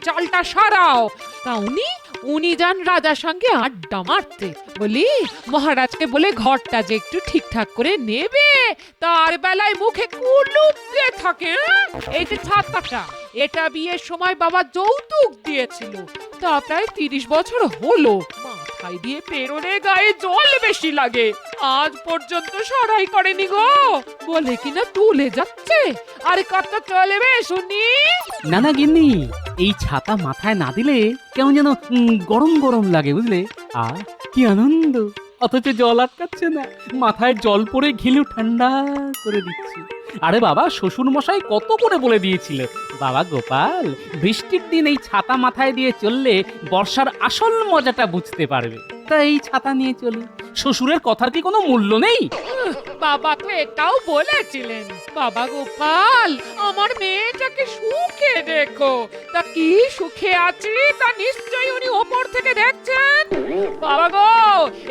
চালটা সারাও। তা উনি যান রাজার সঙ্গে আড্ডা মারতে। বলি মহারাজকে বলে ঘরটা যে একটু ঠিকঠাক করে নেবে, তার বেলায় মুখে কুলুপ দিয়ে থাকে। এই যে ছাতাটা, এটা বিয়ের সময় বাবা যৌতুক দিয়েছিল, তা প্রায় 30 বছর হলো। মাথায় দিয়ে পেরোলে গায়ে জল বেশি লাগে, আজ পর্যন্ত সরাই করেনি গো। বলে কিনা তুলে যাচ্ছে, আর কত চলবে শুনি? না না গিন্নি, এই ছাতা মাথায় না দিলে কেমন যেন গরম গরম লাগে, বুঝলে? আর কি আনন্দ, অথচ জল আটকাচ্ছে না, মাথায় জল পড়ে ঘিলু ঠান্ডা করে দিচ্ছে। আরে বাবা, শ্বশুর মশাই কত করে বলে দিয়েছিল, বাবা গোপাল, বৃষ্টির দিন এই ছাতা মাথায় দিয়ে চললে বর্ষার আসল মজাটা বুঝতে পারবে। তাই এই ছাতা নিয়ে চলি। শ্বশুরের কথার কি কোনো মূল্য নেই? বাবা তো এটাও বলেছিলেন, বাবা গোপাল, আমার মেয়েটাকে সুখে দেখো। তা কি সুখে আছি তা নিশ্চয়ই উনি ওপর থেকে দেখছেন। বাবা গো,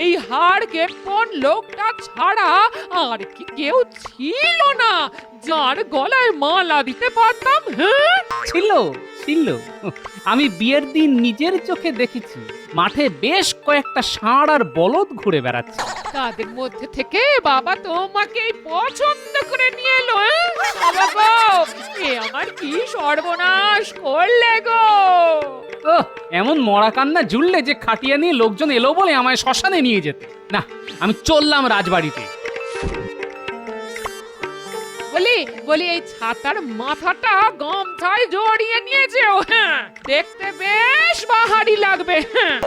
এই হাড় কেপন লোকটা ছাড়া আর কি কেউ ছিল না যার গলায় মালা দিতে পারতাম? হ্যাঁ, ছিল ছিল, আমি বিয়ের দিন নিজের চোখে দেখেছি, মাঠে বেশ কয়েকটা ষাঁড় আর বলদ ঘুরে বেড়াচ্ছে। তাদের মধ্যে থেকে বাবা তোমাকে পছন্দ করে নিয়ে এলো। বাবা গো, এ আমার কি সর্বনাশ করলে গো। ওহ, এমন মরা কান্না জুড়লে যে খাটিয়া নিয়ে লোকজন এলো বলে আমায় শ্মশানে নিয়ে যেতে। না, আমি চললাম রাজবাড়িতে। বলি এই ছাতার মাথাটা গামছায় জড়িয়ে নিয়ে যেও। হ্যাঁ, দেখতে বেশ বাহারি লাগবে। হ্যাঁ,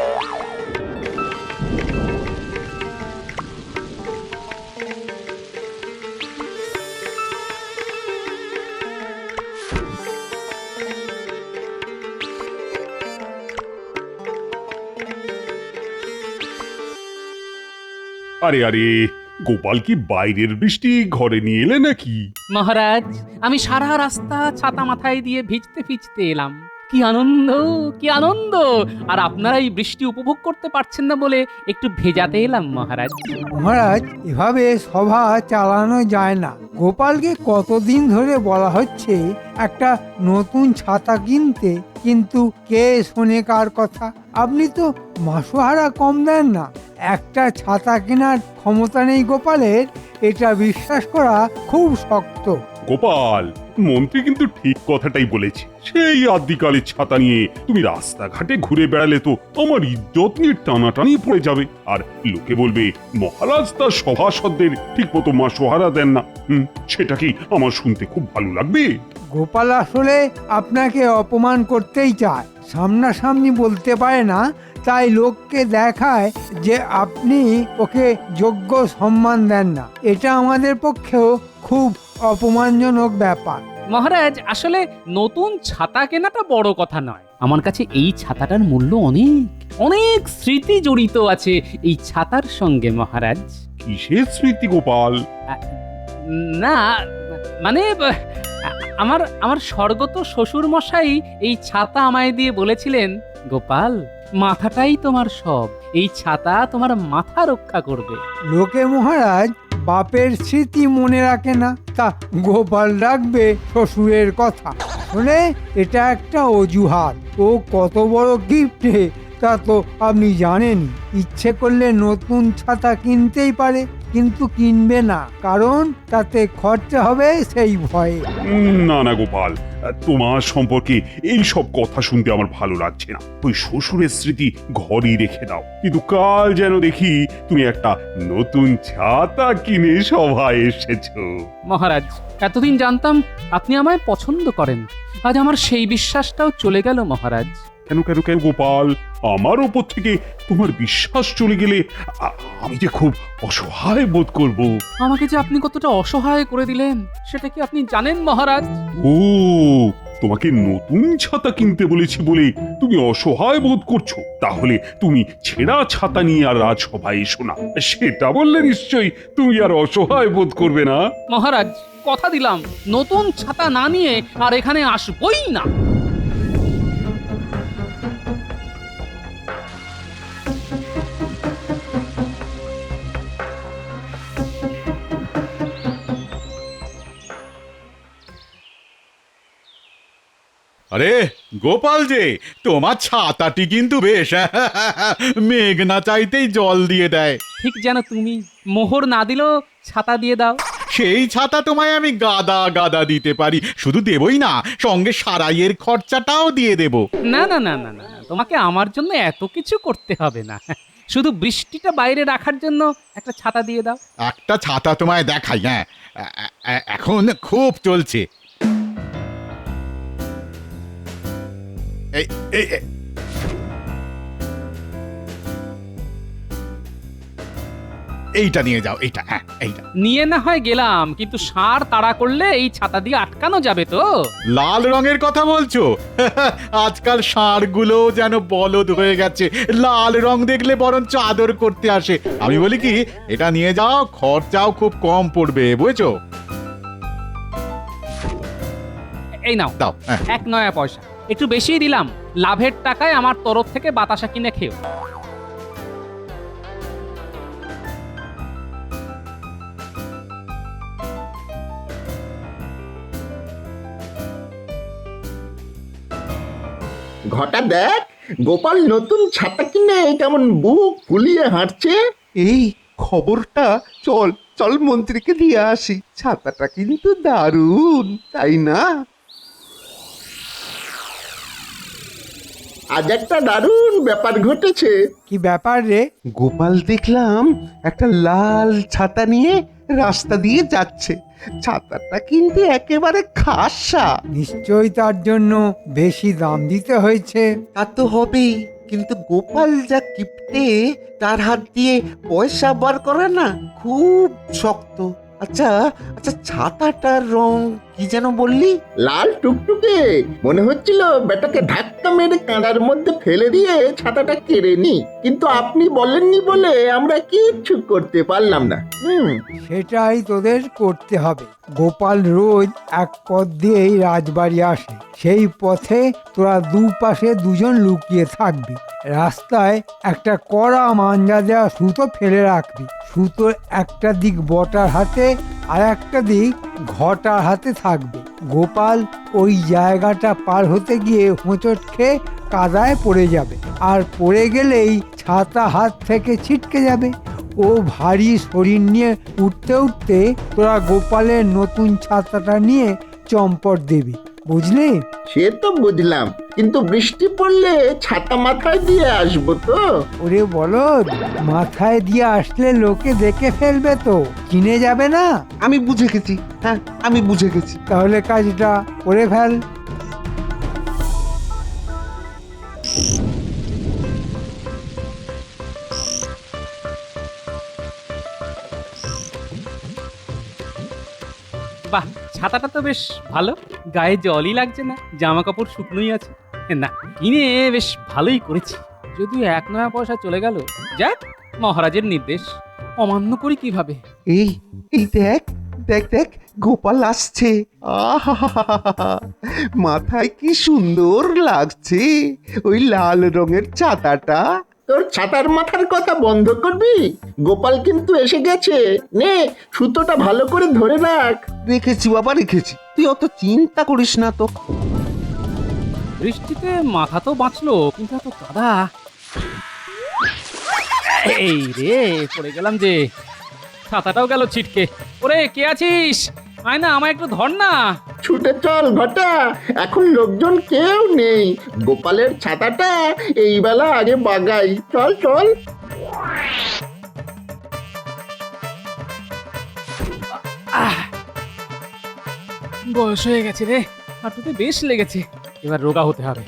আরে আরে, গোপাল কি বাইরের বৃষ্টি ঘরে নিয়ে এলে নাকি? মহারাজ, আমি সারা রাস্তা ছাতা মাথায় দিয়ে ভিজতে ভিজতে এলাম। কি আনন্দ, কি আনন্দ! আর আপনারা এই বৃষ্টি উপভোগ করতে পারছেন না বলে একটু ভেজাতে এলাম মহারাজ। মহারাজ, এভাবে সভা চালানো যায় না। গোপালকে কতদিন ধরে বলা হচ্ছে একটা নতুন ছাতা কিনতে, কিন্তু কে শোনে কার কথা? আপনি তো মাসোহারা কম দেন না। একটা ছাতা কেনার ক্ষমতা নেই গোপালের, এটা বিশ্বাস করা খুব শক্ত। গোপাল, মন্ত্রী কিন্তু ঠিক কথাটাই বলেছে। সেই আদিকালের ছাতা নিয়ে তুমি রাস্তাঘাটে ঘুরে বেড়ালে তো আমার ইজ্জত নিয়ে টানাটানি পড়ে যাবে, আর লোকে বলবে মহারাজ তার সভাসদদের ঠিক মতো মাসোহারা দেন না। সেটা কি আমার শুনতে খুব ভালো লাগবে? গোপাল আসলে আপনাকে অপমান করতেই চায়, সামনাসামনি বলতে পারে না, তাই লোককে দেখায় যে আপনি ওকে যোগ্য সম্মান দেন না। এটা আমাদের পক্ষেও খুব অপমানজনক ব্যাপার। মহারাজ, আসলে নতুন ছাতা কেনাটা বড় কথা নয়। আমার কাছে এই ছাতাটার মূল্য অনেক, অনেক স্মৃতি জড়িত আছে এই ছাতার সঙ্গে মহারাজ। কিসের স্মৃতি গোপাল? না, মানে আমার আমার স্বর্গত শ্বশুর মশাই এই ছাতা আমায় দিয়ে বলেছিলেন, গোপাল, মাথাটাই তোমার সব, এই ছাতা তোমার মাথা রক্ষা করবে। লোকে মহারাজ বাপের স্মৃতি মনে রাখে না, তা গোপাল রাখবে শ্বশুরের কথা। আসলে এটা একটা অজুহাত। ও কত বড় গিফটে তা তো আপনি জানেন। ইচ্ছে করলে নতুন ছাতা কিনতেই পারে, কিন্তু কিনবে না, কারণ তাতে খরচা হবে সেই ভয়ে। না না গোপাল, তোমার সম্পর্কে এই সব কথা শুনতে আমার ভালো লাগছে না। ওই শ্বশুরের স্মৃতি ঘরেই রেখে দাও। কিন্তু কাল যেন দেখি তুমি একটা নতুন ছাতা কিনে সভায় এসেছো। মহারাজ, এতদিন জানতাম আপনি আমায় পছন্দ করেন, আজ আমার সেই বিশ্বাসটাও চলে গেল মহারাজ। কেন কেন কেন গোপাল, আমার ওপর থেকে তোমার বিশ্বাস চলে গেলে আমি যে খুব অসহায় বোধ করব। আমাকে যে আপনি কতটা অসহায় করে দিলেন সেটা কি আপনি জানেন মহারাজ? ও, তোমাকে নতুন ছাতা কিনতে বলেছি বলে তুমি অসহায় বোধ করছো? তাহলে তুমি ছেঁড়া ছাতা নিয়ে আর রাজসভায় এসো না, সেটা বললে নিশ্চয়ই তুমি আর অসহায় বোধ করবে না। মহারাজ, কথা দিলাম নতুন ছাতা না নিয়ে আর এখানে আসবই না। আরে গোপাল যে তোমার ছাতাটি কিন্তু বেশ মেঘ না চাইতেই জল দিয়ে দেয়। ঠিক যেন তুমি মোহর না দিলেও ছাতা দিয়ে দাও। সেই ছাতা তোমায় আমি গাদা গাদা দিতে পারি, শুধু দেবই না, সঙ্গে সারাইয়ের খরচাটাও দিয়ে দেব। না না না না না না, তোমাকে আমার জন্য এত কিছু করতে হবে না। শুধু বৃষ্টিটা বাইরে রাখার জন্য একটা ছাতা দিয়ে দাও। একটা ছাতা তোমায় দেখাই, হ্যাঁ এখন খুব চলছে। এই এই এই- এইটা নিয়ে যাও, এইটা, হ্যাঁ এইটা। নিয়ে না হয় গেলাম, কিন্তু ষাঁড় তাড়া করলে এই ছাতা দিয়ে আটকানো যাবে তো? লাল রঙের কথা বলছো? আজকাল ষাঁড়গুলো যেন বলদ হয়ে গেছে, লাল রং দেখলে বরঞ্চ আদর করতে আসে। আমি বলি কি, এটা নিয়ে যাও, খরচাও খুব কম পড়বে, বুঝেছো? এই নাও, দাও, হ্যাঁ। 1 নয়া পয়সা, একটু বেশিই দিলাম। লাভের টাকায় আমার তরফ থেকে বাতাসা কিনে খেও। ঘটা দেখ, গোপাল নতুন ছাতা কিনে কেমন বুক ফুলিয়ে হাঁটছে। এই খবরটা চল চল মন্ত্রীকে দিয়ে আসি, ছাতাটা কিন্তু দারুণ, তাই না? আজ একটা দারুণ ব্যাপার ঘটেছে। কি ব্যাপার রে? গোপাল দেখলাম একটা লাল ছাতা নিয়ে রাস্তা দিয়ে যাচ্ছে। ছাতাটা কিন্তু একেবারে খাসা। নিশ্চয়ই তার জন্য বেশি দাম দিতে হয়েছে। তা তো হবেই, কিন্তু গোপাল যা কিপটে, তার হাত দিয়ে পয়সা বার করা না খুব শক্ত। আচ্ছা আচ্ছা, ছাতাটার রং কি যেন বললি? লাল টুকটুকে, মনে হচ্ছিল বেটাকে ধাক্কা মেরে কাঁদার মধ্যে ফেলে দিয়ে ছাতাটা কেড়ে নি, কিন্তু আপনি বলেননি বলে আমরা কিচ্ছু করতে পারলাম না। সেটাই তোদের করতে হবে। গোপাল রোজ এক পথ দিয়েই রাজবাড়ি আসে, সেই পথে তোরা দুপাশে দুজন লুকিয়ে থাকবি। রাস্তায় একটা কড়া মাঞ্জা দেওয়া সুতো ফেলে রাখবি। সুতোর একটা দিক বটার হাতে আর একটা দিক ঘটার হাতে থাকবে। গোপাল ওই জায়গাটা পার হতে গিয়ে হোঁচট খেয়ে কাদায় পড়ে যাবে, আর পড়ে গেলেই ছাতা হাত থেকে ছিটকে যাবে। ও ভারী শরীর নিয়ে উঠতে উঠতে তোরা গোপালের নতুন ছাতাটা নিয়ে চম্পট দিবি, বুঝলি? সে তো বুঝলাম, কিন্তু বৃষ্টি পড়লে ছাতা মাথায় দিয়ে আসবো তো? ওরে বলদ, মাথায় দিয়ে আসলে লোকে দেখে ফেলবে তো, চিনে যাবে না। আমি বুঝে গেছি, হ্যাঁ আমি বুঝে গেছি। তাহলে কাজটা করে ফেল। বাহ, ছাতাটা তো বেশ ভালো, গায়ে জলই লাগছে না, জামা কাপড় শুকনোই আছে। না, কিনে বেশ ভালোই করেছি। যদিও 1 নয়া পয়সা চলে গেল, যাক, মহারাজের নির্দেশ অমান্য করি কিভাবে? এই এই দেখ দেখ দেখ, গোপাল আসছে। আহা, মাথায় কি সুন্দর লাগছে ওই লাল রঙের ছাতাটা। তোর ছাতার মাথার কথা বন্ধ করবি? গোপাল কিন্তু এসে গেছে, নে সুতোটা ভালো করে ধরে রাখ। রেখেছি বাবা, রেখেছি, তুই অত চিন্তা করিস না তো। বৃষ্টিতে মাথা তো বাঁচলো, কিন্তু এত কাদা। এই রে, পড়ে গেলাম যে, ছাতাটাও গেল ছিটকে। ওরে, কে আছিস? আয় না, আমায় একটু ধর না। ছুটে চল ঘটা, এখন লোকজন কেউ নেই। গোপালের ছাতাটা এই বেলা আগে বাগাই, চল চল। বয়স হয়ে গেছে রে, হাঁটুতে বেশ লেগেছে, এবার রোগা হতে হবে।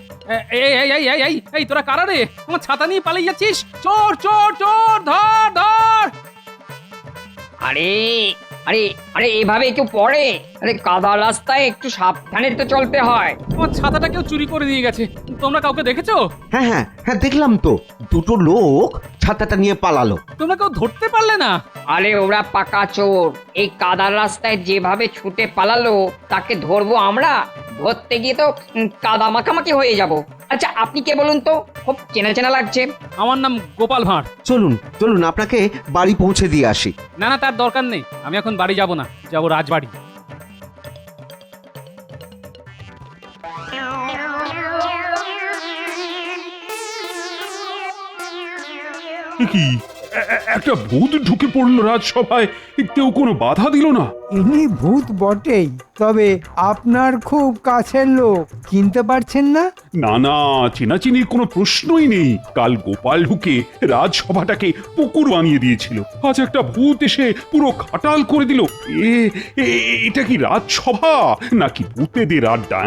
এই এই এই এই এই এই, তোরা কারা রে? আমার ছাতা নিয়ে পালিয়ে যাচ্ছিস? চোর চোর চোর, ধর ধর! আরে আরে আরে এভাবে কেউ পড়ে? আরে কাদা রাস্তায় একটু সাবধানে তো চলতে হয়। আমার ছাতাটা কেউ চুরি করে দিয়ে গেছে, তোমরা কাউকে দেখেছো? হ্যাঁ হ্যাঁ হ্যাঁ, দেখলাম তো, দুটো লোক ছাতাটা নিয়ে পালালো। তোমরা কেউ ধরতে পারলে না? আরে ওরা পাকা চোর, এই কাদার রাস্তায় যেভাবে ছুটে পালালো তাকে ধরবো আমরা? ধরতে গিয়ে তো কাদা মাখামাখি হয়ে যাব। আচ্ছা আপনি কে বলুন তো, খুব চেনা চেনা লাগছে। আমার নাম গোপাল ভাঁড়। চলুন চলুন, আপনাকে বাড়ি পৌঁছে দিয়ে আসি। না না, তার দরকার নেই, আমি এখন বাড়ি যাব না, যাব রাজবাড়ি। এ কি একটা ভূত ঢুকে পড়লো রাজসভায়, কেউ কোনো বাধা দিল না? ইনি ভূত বটেই, তবে আপনার খুব কাছের লোক, চিনতে পারছেন না? না না, চেনাচিনির কোনো প্রশ্নই নেই। কাল গোপাল ঢুকে রাজসভাটাকে পুকুর বানিয়ে দিয়েছিল, আজ একটা ভূত এসে পুরো খাটাল করে দিল। এটা কি রাজসভা নাকি ভূতেদের আড্ডা?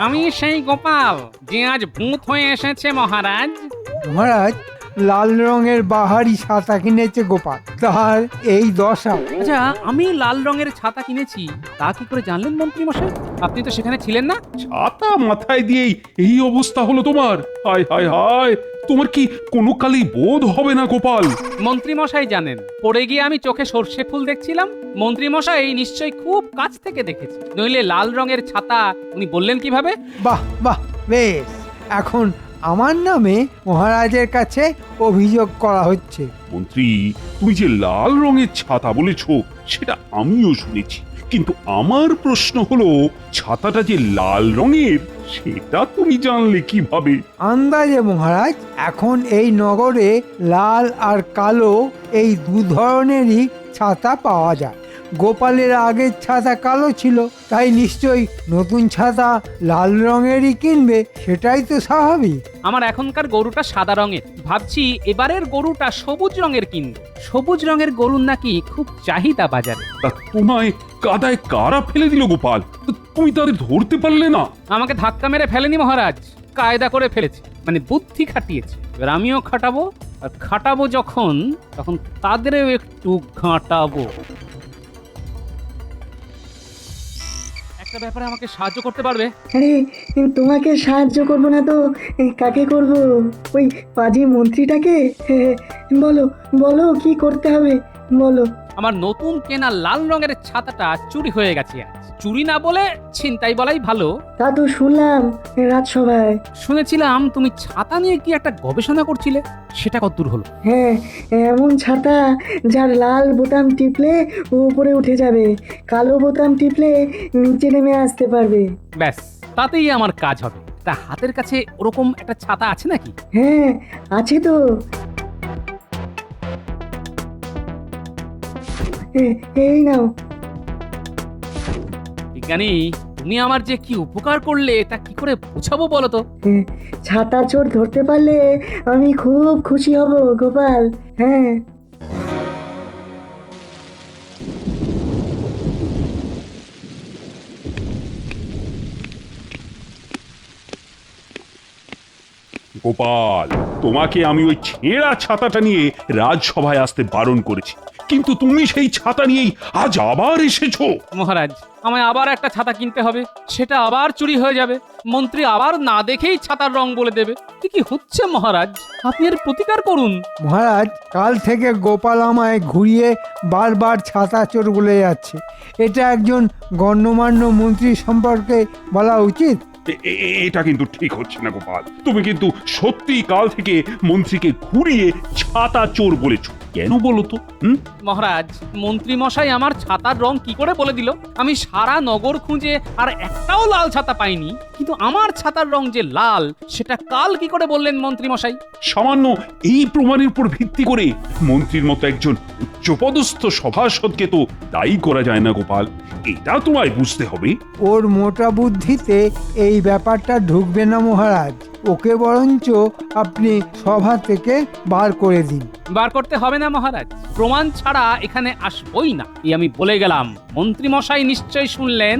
আমি সেই গোপাল যে আজ ভূত হয়ে এসেছে মহারাজ। মহারাজ, লাল রঙের বাহারি ছাতা কিনেছে গোপাল, তার এই দশা। আচ্ছা, আমি লাল রঙের ছাতা কিনেছি তা কি করে জানলেন মন্ত্রী মশাই? আপনি তো সেখানে ছিলেন না। ছাতা মাথায় দিয়েই এই অবস্থা হলো তোমার? হায় হায় হায়, তোমার কি কোনো কালেই বোধ হবে না গোপাল? মন্ত্রী মশাই জানেন, পড়ে গিয়ে আমি চোখে সর্ষে ফুল দেখছিলাম। মন্ত্রী মশাই নিশ্চয়ই খুব কাছ থেকে দেখেছে, নইলে লাল রঙের ছাতা উনি বললেন কিভাবে? বাহ বাহ, বেশ। এখন আমার নামে মহারাজের কাছে অভিযোগ করা হচ্ছে। মন্ত্রী, তুমি যে লাল রঙের ছাতা বলেছো সেটা আমিও শুনেছি, কিন্তু আমার প্রশ্ন হলো ছাতাটা যে লাল রঙের সেটা তুমি জানলে কিভাবে? আন্দাজে মহারাজ, এখন এই নগরে লাল আর কালো এই দু ধরনেরই ছাতা পাওয়া যায়। গোপালের আগের ছাতা কালো ছিল, তাই নিশ্চয়ই নতুন ছাতা লাল রঙেরই কিনবে, সেটাই তো স্বাভাবিক। আমার এখনকার গরুটা সাদা রঙের, ভাবছি এবারের গরুটা সবুজ রঙের কিনবো। সবুজ রঙের গরুর নাকি খুব চাহিদা বাজারে। তা তোমায় কাদায় কারা ফেলে দিল গোপাল? তুমি তাদের ধরতে পারলে না? আমাকে ধাক্কা মেরে ফেলেনি মহারাজ, কায়দা করে ফেলেছে, মানে বুদ্ধি খাটিয়েছে। এবার আমিও খাটাবো, আর খাটাবো যখন তখন তাদেরও একটু ঘাঁটাবো। একটা ব্যাপারে আমাকে সাহায্য করতে পারবে? আরে তোমাকে সাহায্য করব না তো কাকে করব? ওই পাজি মন্ত্রীটাকে। বলো বলো কি করতে হবে বলো। আমার নতুন কেনা লাল রঙের ছাতাটা চুরি হয়ে গেছে আজ। চুরি না বলে ছিনতাই বলাই ভালো। তা তো শুনলাম রাজসভায়। শুনেছিলাম তুমি ছাতা নিয়ে কি একটা গবেষণা করছিলে, সেটা কতদূর হলো? হ্যাঁ, এমন ছাতা যার লাল বোতাম টিপলে উপরে উঠে যাবে, কালো বোতাম টিপলে নিচে নেমে আসতে পারবে। ব্যাস, তাতেই আমার কাজ হবে। তা হাতের কাছে ওরকম একটা ছাতা আছে নাকি? হ্যাঁ আছে তো। এই নাও। বিজ্ঞানী, তুমি আমার যে কি উপকার করলে তা কি করে বোঝাবো বলো তো? ছাতা চোর ধরতে পারলে আমি খুব খুশি হব গোপাল। হ্যাঁ, গোপাল, তোমাকে আমি ওই ছেঁড়া ছাতাটা নিয়ে রাজসভায় আসতে বারণ করেছি, কিন্তু তুমি সেই ছাতা নিয়েই আজ আবার এসেছো। মহারাজ, আমায় আবার একটা ছাতা কিনতে হবে, সেটা আবার চুরি হয়ে যাবে। মন্ত্রী আবার না দেখেই ছাতার রং বলে দেবে। কি হচ্ছে মহারাজ, আপনি এর প্রতিকার করুন। মহারাজ, কাল থেকে গোপাল আমায় ঘুরিয়ে বারবার ছাতা চোর বলে যাচ্ছে। এটা একজন গণ্যমান্য মন্ত্রী সম্পর্কে বলা উচিত। এটা কিন্তু ঠিক হচ্ছে না গোপাল, তুমি কিন্তু সত্যি কাল থেকে মন্ত্রীকে ঘুরিয়ে ছাতা চোর বলেছো, কেন বলো তো? মহারাজ, মন্ত্রী মশাই আমার ছাতার রং কি করে বলে দিল? আমি সারা নগর খুঁজে আর একটাও লাল ছাতা পাইনি, কিন্তু আমার ছাতার রং যে লাল সেটা কাল কি করে বললেন মন্ত্রী মশাই? সামান্য এই প্রমাণের উপর ভিত্তি করে মন্ত্রীর মতো একজন উচ্চপদস্থ সভাসদকে তো দায়ী করা যায় না গোপাল, এটা তোমায় বুঝতে হবে। ওর মোটা বুদ্ধিতে এই ব্যাপারটা ঢুকবে না মহারাজ, ওকে বরঞ্চ আপনি সভা থেকে বার করে দিন। বার করতে হবে না মহারাজ, প্রমাণ ছাড়া এখানে আসবই না, এই আমি বলে গেলাম। মন্ত্রী মশাই নিশ্চয়ই শুনলেন।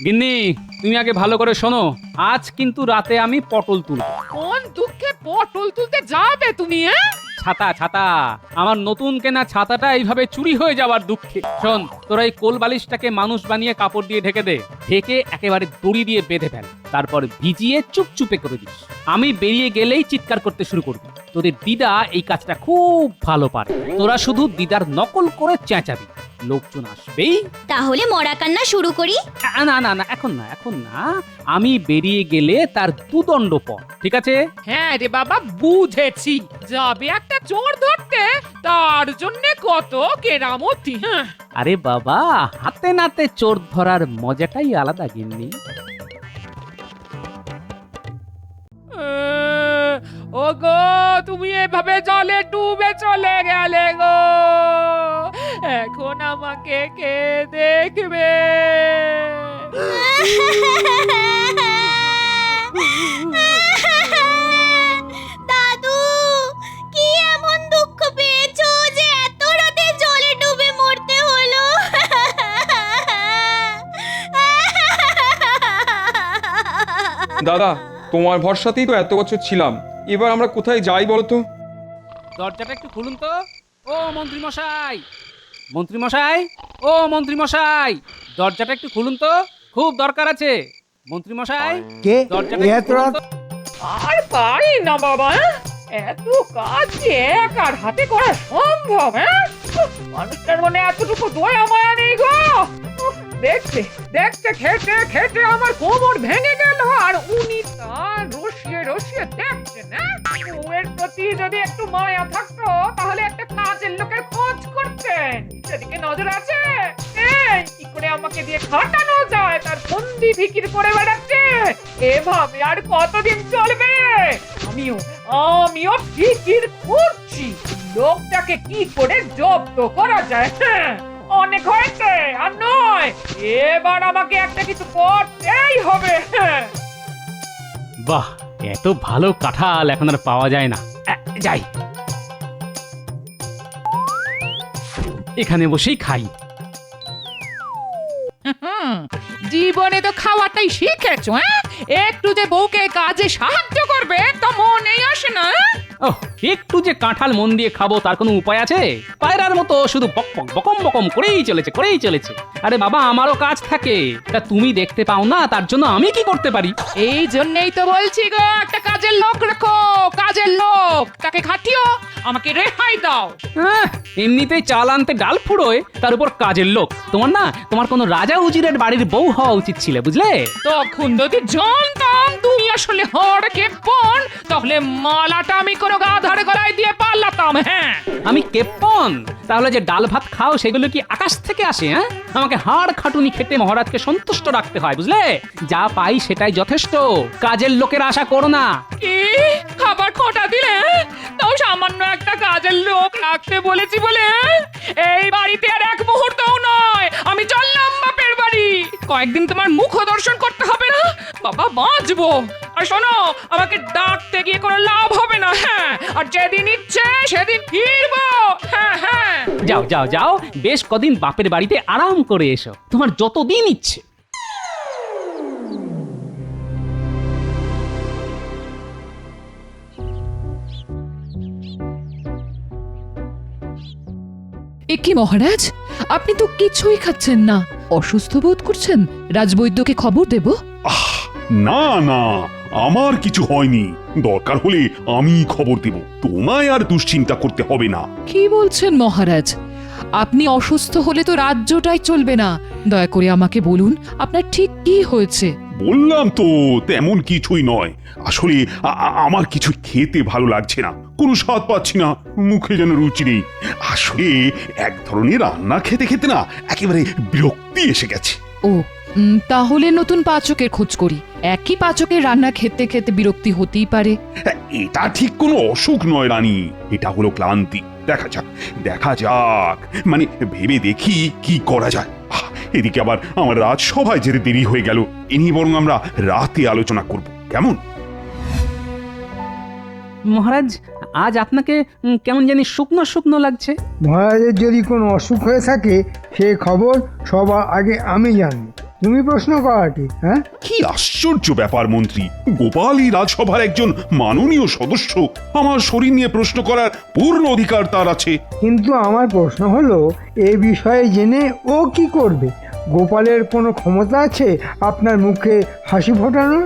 গিন্নি, তুমি আগে ভালো করে শোনো, আজ কিন্তু রাতে আমি পটল তুলব। কোন দুঃখে পটল তুলতে যাবে তুমি? ছাতা ছাতা, আমার নতুন কেনা ছাতাটা এইভাবে চুরি হয়ে যাওয়ার দুঃখে। শোন, তোরা এই কোল বালিশটাকে মানুষ বানিয়ে কাপড় দিয়ে ঢেকে দে, ঢেকে একেবারে দড়ি দিয়ে বেঁধে ফেল, তারপর ভিজিয়ে চুপচুপে করে দিস। আমি বেরিয়ে গেলেই চিৎকার করতে শুরু করবি। তোদের দিদা এই কাজটা খুব ভালো পারে, তোরা শুধু দিদার নকল করে চেঁচাবি। লোকজন আসবেই। তাহলে মরা কান্না শুরু করি। না না না, এখন না, এখন না, আমি বেরিয়ে গেলে তার দুদণ্ড পর, ঠিক আছে? হ্যাঁ রে বাবা, বুঝেছি। যাবে একটা চোর ধরতে, তার জন্য কত কেরামতি। হ্যাঁ, আরে বাবা, হাতে নাতে চোর ধরার মজাটাই আলাদা গিন্নি। ও গো, তুমি এভাবে জলে ডুবে চলে গেলে গো, এখন আমাকে কে দেখবে? দাদু, কি এমন দুঃখ পেয়েছো যে এত রাতে জলে ডুবে মরতে হলো? দাদা, তোমার ভরসাতেই তো এত বছর ছিলাম, এবার আমরা কোথায় যাই বলো তো? দরজাটা একটু খুলুন তো। ও মন্ত্রী মশাই, মন্ত্রী মশাই, ও মন্ত্রী মশাই, দরজাটা একটু খুলুন তো, খুব দরকার আছে। মন্ত্রী মশাই, কে দরজাটা এত একটু খুলুন রাত? তো। আর পারি না বাবা, হ্যাঁ? এত কাজ যে একার হাতে করা সম্ভব? হ্যাঁ, মানুষটার মনে এতটুকু দয়া মায়া নেই গো। দেখতে দেখতে খেতে খেতে আমার কোমর ভেঙে গেল, আর উনি তার রসিয়ে রসিয়ে দেখছেন। বউয়ের প্রতি যদি একটু মায়া থাকতো তাহলে একটা কাজের লোকের খোঁজ করতেন। সেদিকে নজর আছে? এই, কি করে আমাকে দিয়ে খাটানো যায় তার ফন্দি ফিকির করে বেড়াচ্ছে। এভাবে আর কতদিন চলবে? আমিও ফিকির করছি লোকটাকে কি করে জব্দ করা যায়। হ্যাঁ, অনেক হয়েছে, আর নয়, এবার আমাকে একটা কিছু করতেই হবে। হ্যাঁ, বাহ, এত ভালো কাঁঠাল এখন আর পাওয়া যায় না। যাই, এখানে বসেই খাই। জীবনে তো খাওয়াটাই শিখেছো। হ্যাঁ, একটু যে বউকে কাজে সাহায্য করবে তা মনেই আসে না। ওহ, একটু যে কাঁঠাল মন দিয়ে খাবো তার কোনো উপায় আছে? পায়রার মতো শুধু বক বক বকম বকম করেই চলেছে, করেই চলেছে। আরে বাবা, আমারও কাজ থাকে, তা তুমি দেখতে পাও না, তার জন্য আমি কি করতে পারি? এই জন্যই তো বলছি গো, একটা কাজের লোক রাখো, কাজের লোক, তাকে খাটিও, আমাকে রেহাই দাও। এমনিতেই চাল আনতে ডাল ফুরোয়, তার উপর কাজের লোক। তোমার কোনো রাজা উজিরের বাড়ির বউ হওয়া উচিত ছিল, বুঝলে? তখন যদি জানতাম তুমি আসলে হড়কে পণ, তাহলে মালাটা আমি কোনো গাধারে গলায় দিয়ে পালাতাম। হ্যাঁ, আমি কেপন? তাহলে যে ডাল ভাত খাও সেগুলো কি আকাশ থেকে আসে? হ্যাঁ, আমাকে হাড় খাটুনি খেটে মহারাজকে সন্তুষ্ট রাখতে হয়, বুঝলে? যা পাই সেটাই যথেষ্ট, কাজের লোকের আশা করো না। কি খাবার খোটা দিলে? তাও সামান্য একটা কাজের লোক রাখতে বলেছি বলে? এই বাড়িতে আর এক মুহূর্তও নয়, আমি চললাম বাপের বাড়ি। কয়েকদিন তোমার মুখ দর্শন করতে হবে না বাবা, বাঁচবো। আর শোনো, আমাকে ডাকতে গিয়ে কোনো লাভ হবে না। হ্যাঁ, আর যেদিন ইচ্ছে সেদিন ফিরবো। হ্যাঁ হ্যাঁ, যাও যাও যাও, বেশ কদিন বাপের বাড়িতে আরাম করে এসো, তোমার যতদিন ইচ্ছে। এ কি মহারাজ, আপনি তো কিছুই খাচ্ছেন না, অসুস্থ বোধ করছেন? রাজবৈদ্যকে খবর দেব? না না, আমার কিছু হয়নি। দরকার হলে আমি খবর দেব, তোমায় আর দুশ্চিন্তা করতে হবে না। কি বলছেন মহারাজ? আপনি অসুস্থ হলে তো রাজ্যটাই চলবে না। দয়া করে আমাকে বলুন, আপনার ঠিক কি হয়েছে? বললাম তো, তেমন কিছুই নয়। আসলে আমার কিছু খেতে ভালো লাগছে না, কোনো স্বাদ পাচ্ছি না, মুখে যেন রুচি নেই। আসলে এক ধরনের রান্না খেতে খেতে না একেবারে বিরক্তি এসে গেছে। ও, তাহলে নতুন পাচকের খোঁজ করি। একই পাচকের রান্না খেতে খেতে বিরক্তি হতেই পারে। এটা ঠিক কোনো অসুখ নয় রানী, এটা হলো ক্লান্তি। দেখা যাক, মানে ভেবে দেখি কি করা যায়। এদিকে আবার আমার রাজসভায় যেতে দেরি হয়ে গেল, এ নিয়ে বরং আমরা রাতে আলোচনা করব, কেমন? মহারাজ, আজ আপনাকে কেমন জানি শুকনো শুকনো লাগছে। মহারাজের যদি কোনো অসুখ হয়ে থাকে সে খবর সবার আগে আমি জানবো, তুমি প্রশ্ন করাটি? হ্যাঁ, কি আশ্চর্য ব্যাপার মন্ত্রী, গোপালই রাজসভার একজন মাননীয় সদস্য, আমার শরীর নিয়ে প্রশ্ন করার পূর্ণ অধিকার তার আছে। কিন্তু আমার প্রশ্ন হলো, এ বিষয়ে জেনে ও কি করবে? গোপালের কোনো ক্ষমতা আছে আপনার মুখে হাসি ফোটানোর?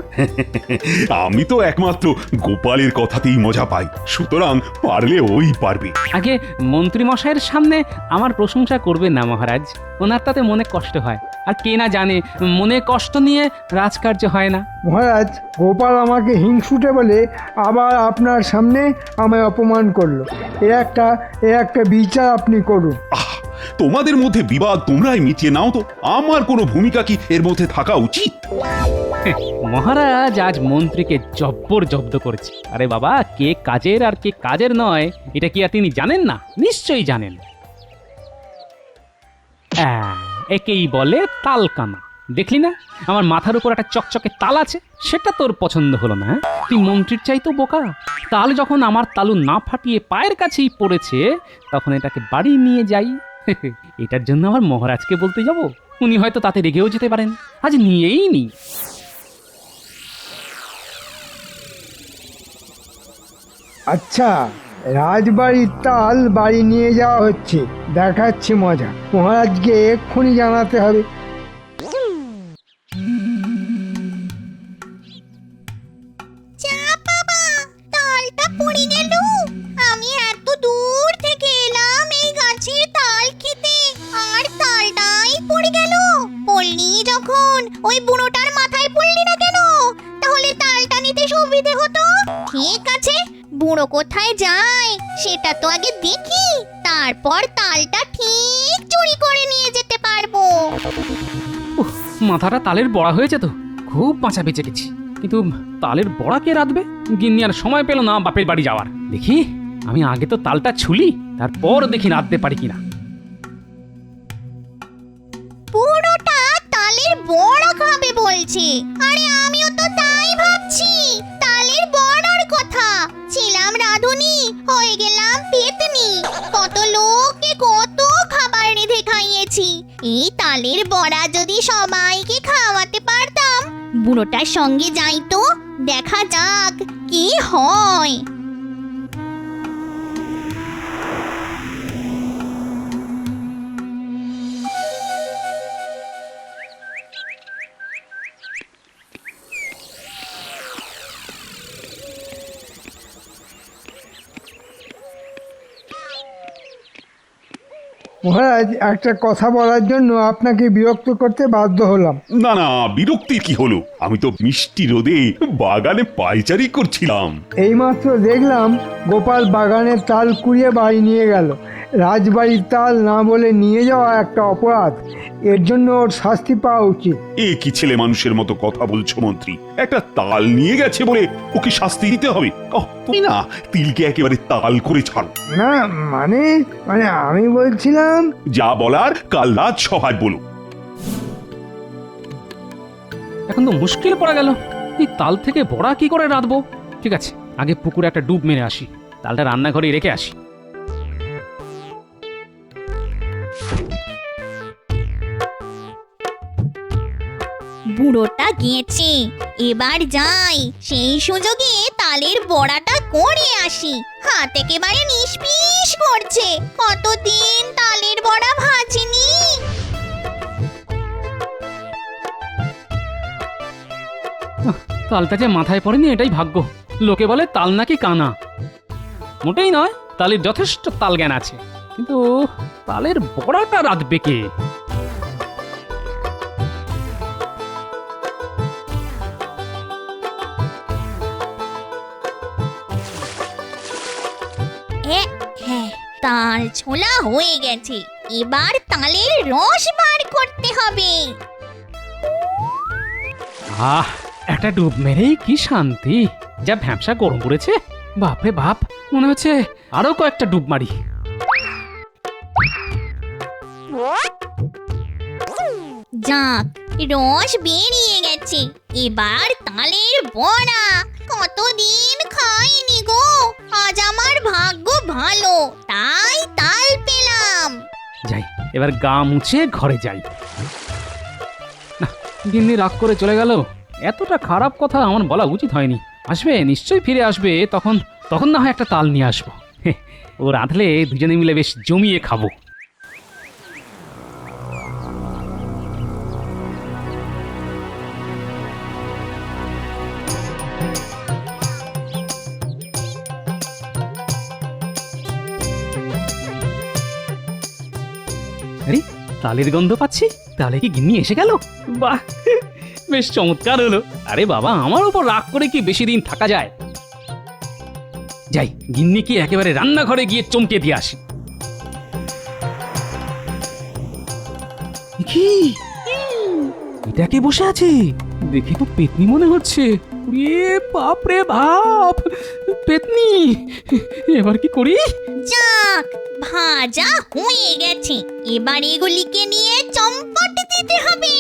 আমি তো একমাত্র গোপালের কথাতেই মজা পাই, সুতরাং পারলে ওই পারবে। আগে মন্ত্রী মশাইয়ের সামনে আমার প্রশংসা করবেন না মহারাজ, ওনার তাতে মনে কষ্ট হয়। আর কে না জানে মনে কষ্ট নিয়ে রাজকার্য হয় না। মহারাজ, গোপাল আমাকে হিংসুটে বলে আবার আপনার সামনে আমায় অপমান করলো। এর একটা বিচার আপনি করুন। আহ, তোমাদের মধ্যে বিবাদ তোমরাই মিটিয়ে নাও তো, আমার কোনো ভূমিকা কি এর মধ্যে থাকা উচিত? মহারাজ আজ মন্ত্রীকে জব্বর জব্দ করেছে। আরে বাবা, কে কাজের আর কে কাজের নয় এটা কি আর তিনি জানেন না? নিশ্চয়ই জানেন। একেই বলে তালকানা। দেখলি না আমার মাথার উপর একটা চকচকে তাল আছে, সেটা তোর পছন্দ হলো না? তুই মন্ত্রীর চাইতো বোকা। তাল যখন আমার তালু না ফাটিয়ে পায়ের কাছেই পড়েছে, তখন এটাকে বাড়ি নিয়ে যাই। এটার জন্য আমার মহারাজকে বলতে যাব? উনি হয়তো তাতে রেগেও যেতে পারেন। আজ নিয়েই নি। আচ্ছা, রাজবাড়ির তাল বাড়ি নিয়ে যাওয়া হচ্ছে, দেখাচ্ছে মজা। মহারাজকে এক্ষুনি জানাতে হবে। যা বাবা, তালটা পড়ে গেল। আমি এত দূর থেকে এলাম এই গাছের তাল খেতে, আর তালটাই পড়ে গেল। পড়লি যখন ওই বুড়োটার মাথায় পড়লি না কেন? তাহলে তালটা নিতে সুবিধে হতো। ঠিক আছে, বুড়ো কোথায় যায় সেটা তো আগে দেখি, তারপর তালটা ঠিক চুরি করে নিয়ে যেতে পারবো। উফ, মাথাটা তালের বড়া হয়েছে তো, খুব বাঁচা বেঁচে গেছি। কিন্তু তালের বড়া কে রাঁধবে? গিন্নি আর সময় পেল না বাপের বাড়ি যাওয়ার। দেখি আমি আগে তো তালটা ছুলি, তারপর দেখি রাঁধতে পারি কিনা। পুরোটা তালের বড়া খাবে বলছে। আরে আমিও তো তাই ভাবছি, তালের বড়ার কথা। ছিলাম রাঁধুনি, হয়ে গেলাম পেতনি। কত লোককে কত খাবার রেঁধে খাইয়েছি। এই তালের বড়া যদি সবাইকে খাওয়াতে পারতাম। বুড়োটার সঙ্গে যাই তো, দেখা যাক কি হয়। মহারাজ, একটা কথা বলার জন্য আপনাকে বিরক্ত করতে বাধ্য হলাম। না না, বিরক্তির কি হলো? আমি তো মিষ্টি রোদে বাগানে পায়চারি করছিলাম। এইমাত্র দেখলাম গোপাল বাগানের তাল কুড়িয়ে বাড়ি নিয়ে গেল। রাজবাড়ির তাল না বলে নিয়ে যাওয়া একটা অপরাধ। এর জন্য ওর শাস্তি পাওয়া উচিত। এ কি ছেলে মানুষের মতো কথা বলছো মন্ত্রী? একটা তাল নিয়ে গেছে বলে ওকে শাস্তি দিতে হবে? তুমি না তিলকে একেবারে তাল করে ছাড়ো। না মানে মানে আমি বলছিলাম, যা বলার কাল রাত সভায় বলো। এখন তো মুশকিল পড়া গেল, এই তাল থেকে বড়া কি করে রাঁধবো? ঠিক আছে, আগে পুকুরে একটা ডুব মেরে আসি, তালটা রান্নাঘরে রেখে আসি। বুড়োটা গেছে, এবার যাই, সেই সুযোগে তালের বড়াটা করে আসি। হাত একেবারে নিষ্পিস করছে, কতদিন তালের বড়া ভাজিনি। তালটা যে মাথায় পড়েনি এটাই ভাগ্য। লোকে বলে তাল নাকি কানা। মোটেই নয়, তালের যথেষ্ট তাল জ্ঞান আছে, কিন্তু তালের বড়াটা রাঁধবে কে? তাল ছোলা হয়ে গেছে, এবার তালের রস বার করতে হবে। আহ, একটা ডুব মেরেই কি শান্তি! যা ভ্যাপসা গরম পড়েছে, বাপরে বাপ, মনে হচ্ছে আরো কয়েকটা ডুব মারি। যাক, রস বেরিয়ে গেছে, এবার তালের বড়া। কতদিন খাইনি গো, আজ আমার ভাগ্য ভালো, তাই তাল পেলাম। যাই, এবার গা মুছে ঘরে যাই। না, গিন্নি রাগ করে চলে গেল। এতটা খারাপ কথা আমার বলা উচিত হয়নি। আসবে, নিশ্চয়ই ফিরে আসবে, তখন তখন না হয় একটা তাল নিয়ে আসবো। ও রাঁধলে দুজনে মিলে বেশ জমিয়ে খাবো। তালের গন্ধ পাচ্ছি। তাহলে কি গিন্নি এসে গেল? বাহ, বেশ চমৎকার হলো। আরে বাবা, আমার উপর রাগ করে কি বেশি দিন থাকা যায়? যাই, গিন্নি কি একেবারে রান্নাঘরে গিয়ে চমকে দিয়ে আসি। কি এটা কে বসে আছে? দেখে তো পেতনি মনে হচ্ছে। রে বাপ রে বাপ, পেতনি! এবার কি করি? যাক, ভাজা হয়ে গেছে, এবার এগুলিকে নিয়ে চম্পট দিতে হবে।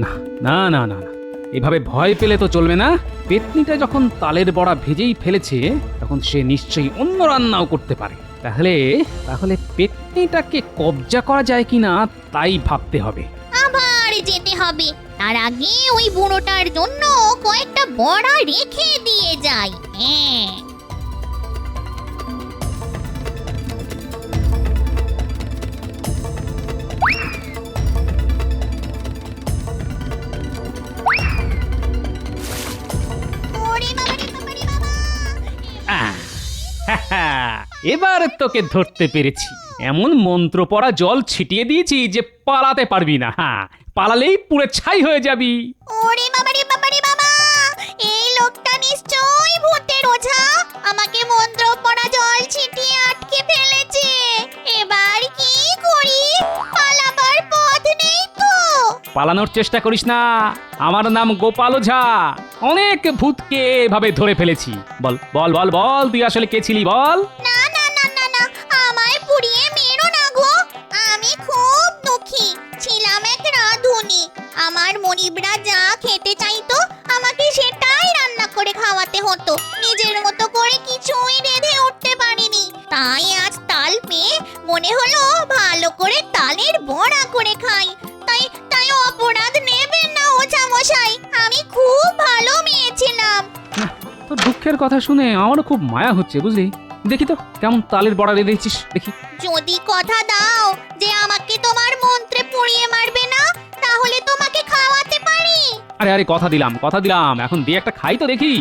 না না না না না, এভাবে ভয় পেলে তো চলবে না। পেতনিটা যখন তালের বড়া ভেজেই ফেলেছে, তখন সে নিশ্চয়ই অন্য রান্নাও করতে পারে। তাহলে তাহলে পেতনিটাকে কবজা করা যায় কিনা তাই ভাবতে হবে। আবার যেতে হবে, তার আগে ওই বুড়োটার জন্য কয়েকটা বড়া রেখে দিয়ে যাই। হ্যাঁ, ওরে বাবারে বাবারে বাবা। এবার তোকে ধরতে পেরেছি। এমন মন্ত্র পড়া জল ছিটিয়ে দিয়েছি যে পালাতে পারবি না। হ্যাঁ, পালালেই পুরো ছাই হয়ে যাবি। ওরে বাবারে বাবারে বাবা, এই লোকটা নিশ্চয়ই ভূতের ওঝা, আমাকে মন্ত্র পড়া জল ছিটিয়ে আটকে ফেলেছে। এবার কি করি? পালাবার পথ নেই তো। পালানোর চেষ্টা করিস না, আমার নাম গোপাল ওঝা। অনেক ভূতকে এভাবে ধরে ফেলেছি। বল বল বল বল, তুই আসলে কে ছিলি বল? না না না না না, আমায় পুড়িয়ে মেরো না গো। আমি খুব দুঃখী, ছিলাম এক রাঁধুনি। আমার মনিবরা যা খেতে চাইতো আমাকে সেটাই রান্না করে খাওয়াতে হতো। নিজের মতো করে কিছুই রেঁধে উঠতে পারিনি। তাই আজ তাল পেয়ে মনে হলো ভালো করে তালের বড়া করে খাই। তাই তাই অপরাধ নেবেন না ওঝা মশাই, আমি খুব ভালো মেয়ে ছিলাম। তোর দুঃখের কথা শুনে আমারও খুব মায়া হচ্ছে, বুঝলি? দেখি তো কেমন তালের বড়া রেঁধেছিস, দেখি। যদি কথা দাও যে আমাকে তোমার মন্ত্রে পুড়িয়ে মারবে না, তাহলে তোমাকে খাওয়াতে পারি। আরে আরে, কথা দিলাম কথা দিলাম, এখন দিয়ে একটা খাই তো দেখি।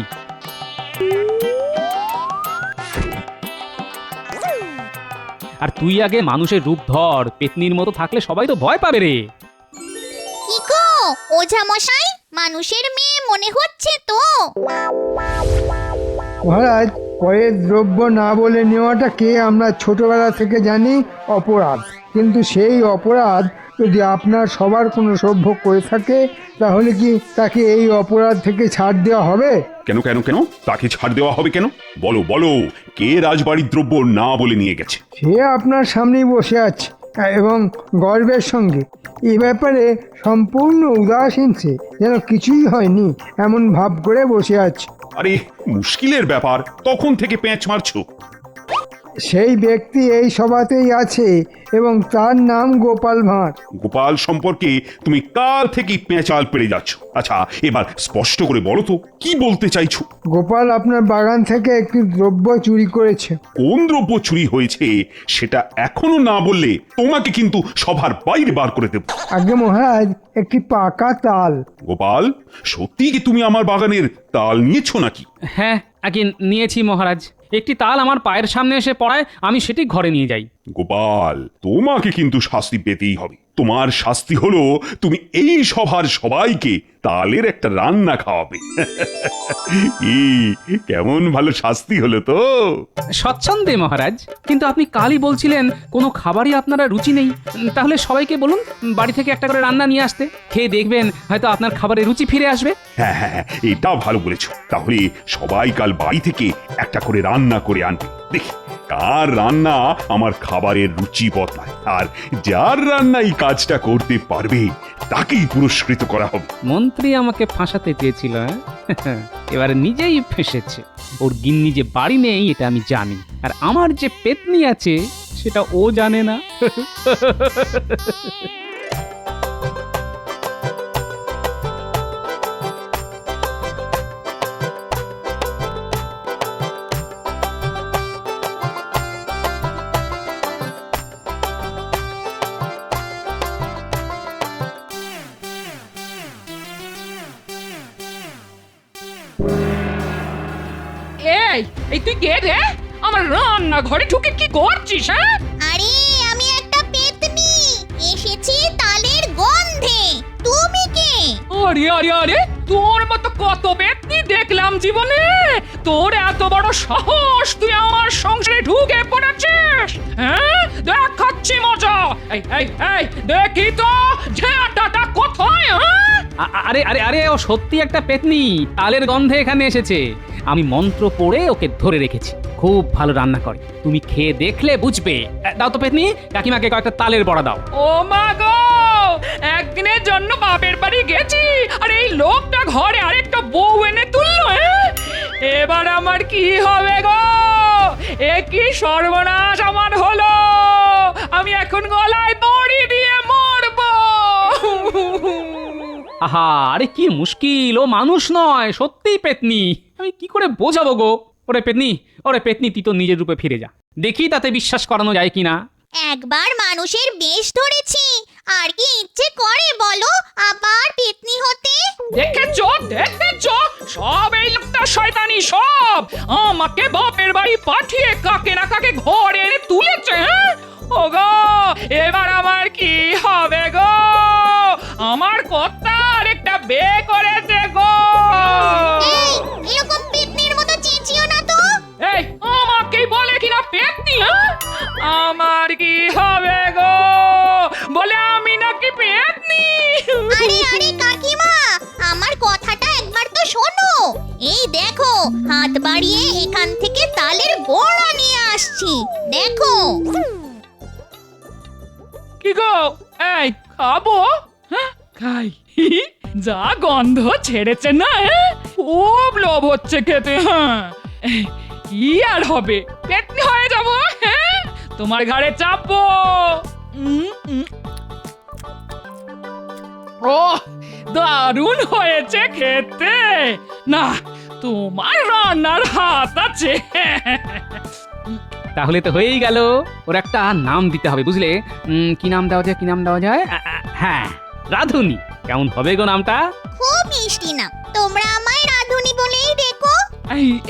আর তুই আগে মানুষের রূপ ধর, পেতনির মতো থাকলে সবাই তো ভয় পাবে রে। কি গো ওঝা মশাই, মানুষের মেয়ে মনে হচ্ছে তো? মহারাজ, পরের দ্রব্য না বলে নেওয়াটাকে আমরা ছোটবেলা থেকে জানি অপরাধ। কিন্তু সেই অপরাধ যদি আপনার সবার কোনো সভ্য করে থাকে, তাহলে কি তাকে এই অপরাধ থেকে ছাড় দেওয়া হবে? কেন কেন কেন তাকে ছাড় দেওয়া হবে কেন? বলো বলো, কে রাজবাড়ির দ্রব্য না বলে নিয়ে গেছে? সে আপনার সামনেই বসে আছে এবং গর্বের সঙ্গে এ ব্যাপারে সম্পূর্ণ উদাসীন, সে যেন কিছুই হয়নি এমন ভাব করে বসে আছে। আরে মুশকিলের ব্যাপার, তখন থেকে প্যাঁচ মারছো। সেই ব্যক্তি এই সভাতেই আছে এবং তার নাম গোপাল ভাঁড়। গোপাল সম্পর্কে তুমি কাল থেকেই পেঁচাল পেড়ে যাচ্ছ। আচ্ছা, এবার স্পষ্ট করে বলো তো, কি বলতে চাইছো? গোপাল আপনার বাগান থেকে একটি দ্রব্য চুরি করেছে। কোন দ্রব্য চুরি হয়েছে সেটা এখনো না বললে তোমাকে কিন্তু সভার বাইরে বার করে দেব। আগে মহারাজ, একটি পাকা তাল। গোপাল, সত্যি কি তুমি আমার বাগানের তাল নিয়েছো নাকি? হ্যাঁ, আগে নিয়েছি মহারাজ। একটি তাল আমার পায়ের সামনে এসে পড়ায়, আমি সেটি ঘরে নিয়ে যাই। গোপাল, তোমাকে কিন্তু শাস্তি পেতেই হবে। তোমার শাস্তি হলো তুমি এই সভার সবাইকে তালের একটা রান্না খাওয়াবে। কেমন ভালো শাস্তি হলো তো? স্বচ্ছন্দে মহারাজ, কিন্তু আপনি কালই বলছিলেন কোনো খাবারই আপনারা রুচি নেই। তাহলে সবাইকে বলুন বাড়ি থেকে একটা করে রান্না নিয়ে আসতে, খেয়ে দেখবেন হয়তো আপনার খাবারে রুচি ফিরে আসবে। হ্যাঁ হ্যাঁ হ্যাঁ, এটাও ভালো বলেছো। তাহলে সবাই কাল বাড়ি থেকে একটা করে রান্না করে আনবে। দেখি কার রান্না আমার খাবারের রুচি বদলায়, আর যার রান্না এই কাজটা করতে পারবে তাকেই পুরস্কৃত করা হবে। মন্ত্রী আমাকে ফাঁসাতে চেয়েছিল, এবার নিজেই ফেঁসেছে। ওর গিন্নি যে বাড়ি নেই এটা আমি জানি, আর আমার যে পেতনি আছে সেটা ও জানে না। এই তুই কে রে? আমার রান্না ঘরে ঢুকে কি করছিস? হ্যাঁ, আরে আমি একটা পেতনি, এসেছি আরে আরে আরে তোর মতো কত ব্যক্তি দেখলাম জীবনে, তোর এত বড় সাহস, তুই আমার সংসারে ঢুকে পড়েছিস? হ্যাঁ, দেখাচ্ছি মজা। এই এই এই দেখি তো ঝাঁটাটা কোথায়? হ্যাঁ, আরে আরে আরে ও সত্যি একটা পেতনি, তালের গন্ধে এখানে এসেছে। আমি মন্ত্র পড়ে ওকে ধরে রেখেছি। খুব ভালো রান্না করে, তুমি খেয়ে দেখলে বুঝবে। দাও তো পেতনি, কাকিমাকে কয়েকটা তালের বড়া দাও। ও মা গো, একদিনের জন্য বাপের বাড়ি গেছি আর এই লোকটা ঘরে আরেকটা বউ এনে তুললো। এবার আমার কি হবে গো? এ কি সর্বনাশ আমার হলো! আমি এখন গলায় দড়ি দিয়ে মরবো। আহা, আরে কি মুশকিল, ও মানুষ নয়, সত্যিই পেতনি। আমি কি করে বোঝাবো গো? ওরে পেতনি, তুই তো নিজের রূপে ফিরে যা, দেখি তাতে বিশ্বাস করানো যায় কিনা। একবার মানুষের বেশ ধরেছি, আর কি ইচ্ছে করে বলো আবার পেতনি হতে? দেখেছো, সব এই লোকটা শয়তানি, সব আমাকে বাপের বাড়ি পাঠিয়ে কাকে না কাকে ঘরে এনে তুলেছে। ও গো, এবার আমার কি হবে গো? আমার কর্তা আরেকটা বিয়ে করেছে গো। এই, এরকম পেতনির মতো চেঁচিও না তো। এই আমাকেই বলে কিনা পেতনি? আমার কি হবে গো? বলে আমি নাকি পেতনি? আরে আরে কাকিমা, আমার কথাটা একবার তো শোনো। এই দেখো, হাত বাড়িয়ে এখান থেকে তালের বড়া নিয়ে আসছি, দেখো। কি গো, এই খাবো? হ্যাঁ, খাই। যা গন্ধ ছেড়েছে না, খুব লোভ হচ্ছে খেতে। হ্যাঁ, কি আর হবে, পেতনি হয়ে যাবো। হ্যাঁ, তোমার ঘাড়ে চাপবো। ও দারুণ হয়েছে খেতে। না, তোমার রান্নার হাত আছে। তাহলে তো হয়েই গেল। ওর একটা নাম দিতে হবে, বুঝলে? কি নাম দেওয়া যায়? হ্যাঁ, রাধুনি। কেমন হবে গো নামটা? খুব মিষ্টি না, তোমরা আমায় রাধুনি বলেই ডেকো।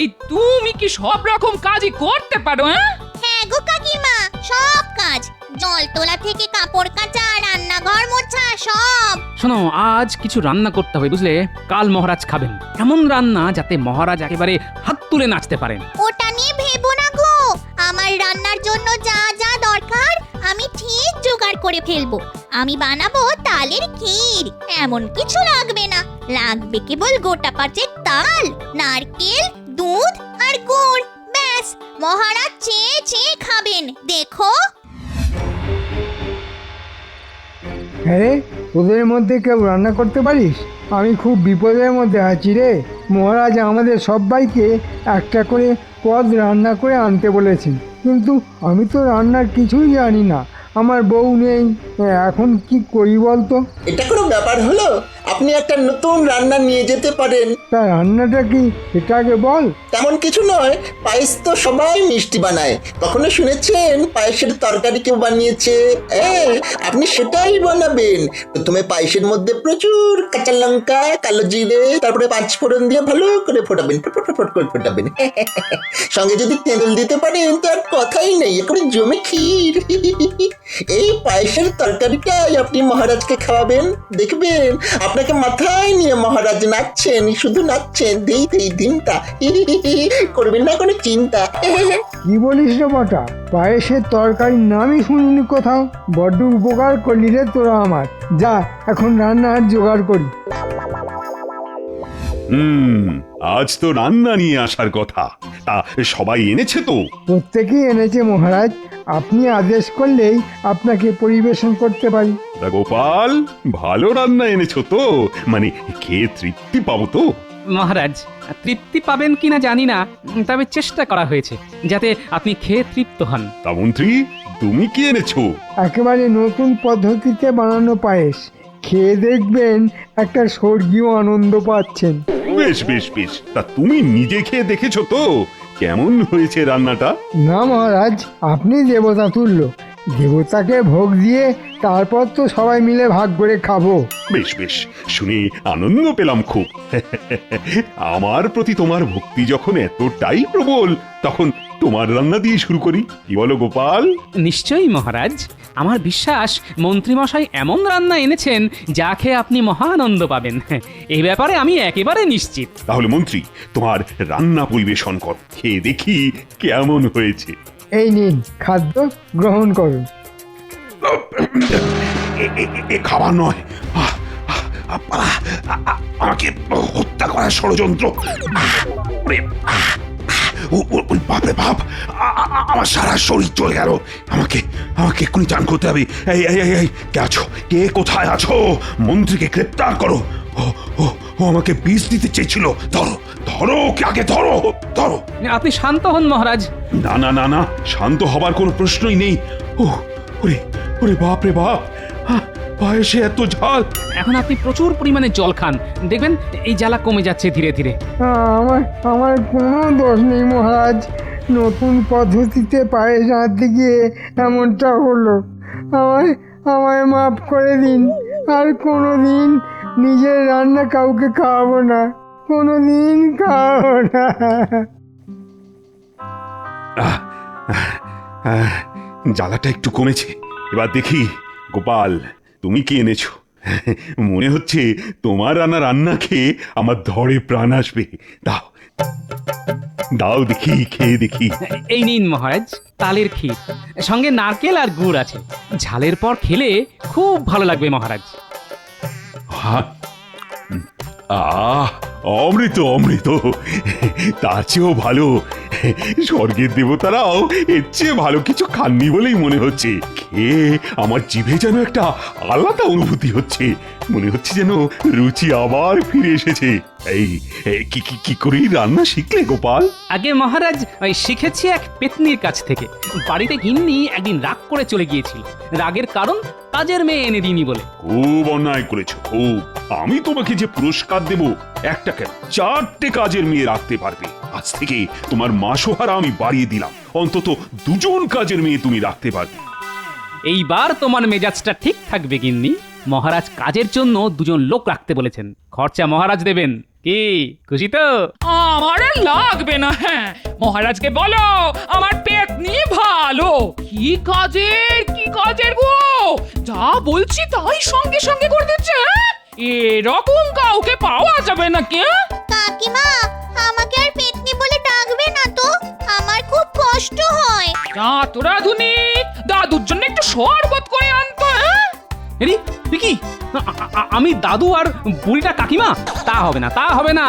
এই তুমি কি সব রকম কাজই করতে পারো? হ্যাঁ গো কাকিমা, সব কাজ, জল তোলা থেকে কাপড় কাচা, রান্নাঘর মোছা, সব। শোনো, আজ কিছু রান্না করতে হবে, বুঝলে? কাল মহারাজ খাবেন এমন রান্না যাতে মহারাজ একেবারে হাত তুলে নাচতে পারেন। ওটা নিয়ে ভেবো না গো, আমার রান্নার জন্য যা যা দরকার আমি ঠিক জোগাড় করে ফেলবো। আমি বানাবো তালের ক্ষীর, এমন কিছু লাগবে না, লাগবে কেবল গোটা 5 তাল, নারকেল, দুধ আর গুড়। ব্যাস, মহারাজ চেয়ে চেয়ে খাবেন, দেখো। হ্যাঁ, তোদের মধ্যে কেউ রান্না করতে পারিস? আমি খুব বিপদের মধ্যে আছি রে। মহারাজ আমাদের সবাইকে একটা করে পদ রান্না করে আনতে বলেছেন, কিন্তু আমি তো রান্নার কিছুই জানি না, আমার বউ নেই, এখন কি করি বলতো? এটা কোনো ব্যাপার হলো? আপনি একটা নতুন রান্না নিয়ে যেতে পারেন। তা রান্নাটা কি এটা আগে বল। তেমন কিছু নয়, পায়েস তো সবাই মিষ্টি বানায়। কখনো শুনেছেন পায়েসের তরকারি কেউ বানিয়েছে? আপনি সেটাই বানাবেন। প্রথমে পায়েসের মধ্যে প্রচুর কাঁচা লঙ্কা, কালো জিরে, তারপরে 5 ফোড়ন দিয়ে ভালো করে ফোটাবেন, ফট করে ফোটাবেন। সঙ্গে যদি তেঁতুল দিতে পারেন তো আর কথাই নেই, একেবারে জমে ক্ষীর। এই পায়েসের তরকারিটাই আপনি মহারাজকে খাওয়াবেন, দেখবেন আপনাকে মাথায় নিয়ে মহারাজ নাচছেন, শুধু নাচছেন। এই দিনটা করবেন না কোনো চিন্তা। কি বলিস রে বটা, পায়েসের তরকারির নামই শুনিনি কোথাও। বড্ড উপকার করলি রে তোরা আমার। যা, এখন রান্নার জোগাড় করি। আজ তো রান্না নিয়ে আসার কথা, তা সবাই এনেছে তো? প্রত্যেকেই এনেছে মহারাজ, আপনি আদেশ করলেই আপনাকে পরিবেশন করতে পারি। তা গোপাল, ভালো রান্না এনেছো তো? মানে খেয়ে তৃপ্তি পাবো তো? মহারাজ, তৃপ্তি পাবেন কিনা জানি না, তবে চেষ্টা করা হয়েছে যাতে আপনি খেয়ে তৃপ্ত হন। তা মন্ত্রী, তুমি কি এনেছো? একেবারে নতুন পদ্ধতিতে বানানো পায়েস, খেয়ে দেখবেন একটা স্বর্গীয় আনন্দ পাচ্ছেন। বেশ বেশ বেশ, তা তুমি নিজে খেয়ে দেখেছো তো কেমন হয়েছে রান্নাটা? না মহারাজ, আপনি দেবতা তুল্য, দেবতাকে ভোগ দিয়ে তারপর তো সবাই মিলে ভাগ করে খাবো। বেশ বেশ, শুনে আনন্দ পেলাম খুব। আমার প্রতি তোমার ভক্তি যখন এতটাই প্রবল, তখন তোমার রান্না দিয়ে শুরু করি, কি বলো গোপাল? নিশ্চয়ই মহারাজ, আমার বিশ্বাস মন্ত্রীমশাই এমন রান্না এনেছেন যা খেয়ে আপনি মহানন্দ পাবেন। এই ব্যাপারে আমি একেবারে নিশ্চিত। তাহলে মন্ত্রী, তোমার রান্না পরিবেশন কর, খেয়ে দেখি কেমন হয়েছে। এই নিন খাদ্য গ্রহণ করুন। এ খাবার নয়, আমাকে হত্যা করার ষড়যন্ত্র। বাপরে বাপ, আমার সারা শরীর চলে গেল। আমাকে আমাকে এক্ষুনি চান করতে হবে। এই এই এই এই, কে আছো? কে কোথায় আছো? মন্ত্রীকে গ্রেপ্তার করো। ও ও ও আমাকে বিষ দিতে চেয়েছিল। ধরো ধরো, ওকে আগে ধরো ধরো। আপনি শান্ত হন মহারাজ। না না না না, শান্ত হবার কোনো প্রশ্নই নেই। ওরে ওরে বাপ রে বাপ, পায়েসে এত ঝাল। এখন আপনি প্রচুর পরিমাণে জল খান, দেখবেন এই জ্বালা কমে যাচ্ছে ধীরে ধীরে। আমার আমার কোনো দোষ নেই মহারাজ, নতুন পদ্ধতিতে পায়েস রাঁধতে গিয়ে এমনটা হলো। আমায় আমায় মাফ করে দিন। আর কোনো দিন নিজের রান্না কাউকে খাওয়াবো না, কোনো দিন খাওয়াবো না। জ্বালাটা একটু কমেছে। এবার দেখি গোপাল, তুমি কি এনেছো? মনে হচ্ছে তোমার রান্না খেয়ে আমার ধরে প্রাণ আসবে। দাও দাও দেখি, খেয়ে দেখি। এই নিন মহারাজ, তালের ক্ষীর, সঙ্গে নারকেল আর গুড় আছে। ঝালের পর খেলে খুব ভালো লাগবে মহারাজ। অমৃত অমৃত, তার চেয়েও ভালো। স্বর্গের দেবতারাও এর চেয়ে ভালো কিছু খাননি বলেই মনে হচ্ছে। খেয়ে আমার জিভে যেন একটা আলাদা অনুভূতি হচ্ছে। মনে হচ্ছে যেন রুচি আবার ফিরে এসেছে। এই কি কি কি করে রান্না শিখলে গোপাল? আগে মহারাজ ওই শিখেছি এক পেতনির কাছ থেকে। বাড়িতে গিন্নি একদিন রাগ করে চলে গিয়েছিল। রাগের কারণ কাজের মেয়ে এনে দিইনি বলে। খুব অন্যায় করেছো, খুব। আমি তোমাকে যে পুরস্কার দেব, একটা কেন 4টে কাজের মেয়ে রাখতে পারবে। আজ থেকে তোমার মাসোহারা আমি বাড়িয়ে দিলাম, অন্তত 2জন কাজের মেয়ে তুমি রাখতে পারবে। এইবার তোমার মেজাজটা ঠিক থাকবে গিন্নি। মহারাজ কাজের জন্য 2জন লোক রাখতে বলেছেন, খরচা মহারাজ দেবেন। কি খুশি তো? আমার আর লাগবে না। হ্যাঁ, মহারাজকে বলো আমার পেতনি ভালো। কি কাজের গো, যা বলছি তাই সঙ্গে সঙ্গে করে দিচ্ছে। এরকম কাউকে পাওয়া যাবে নাকি? কাকিমা, আমাকে আর পেতনি বলে ডাকবে না তো, আমার খুব কষ্ট হয়। যা তোরা ধুনি, দাদুর জন্য একটু শরবত করে আনতো। এরি কি আমি দাদু আর বুড়িটা কাকিমা? তা হবে না, তা হবে না।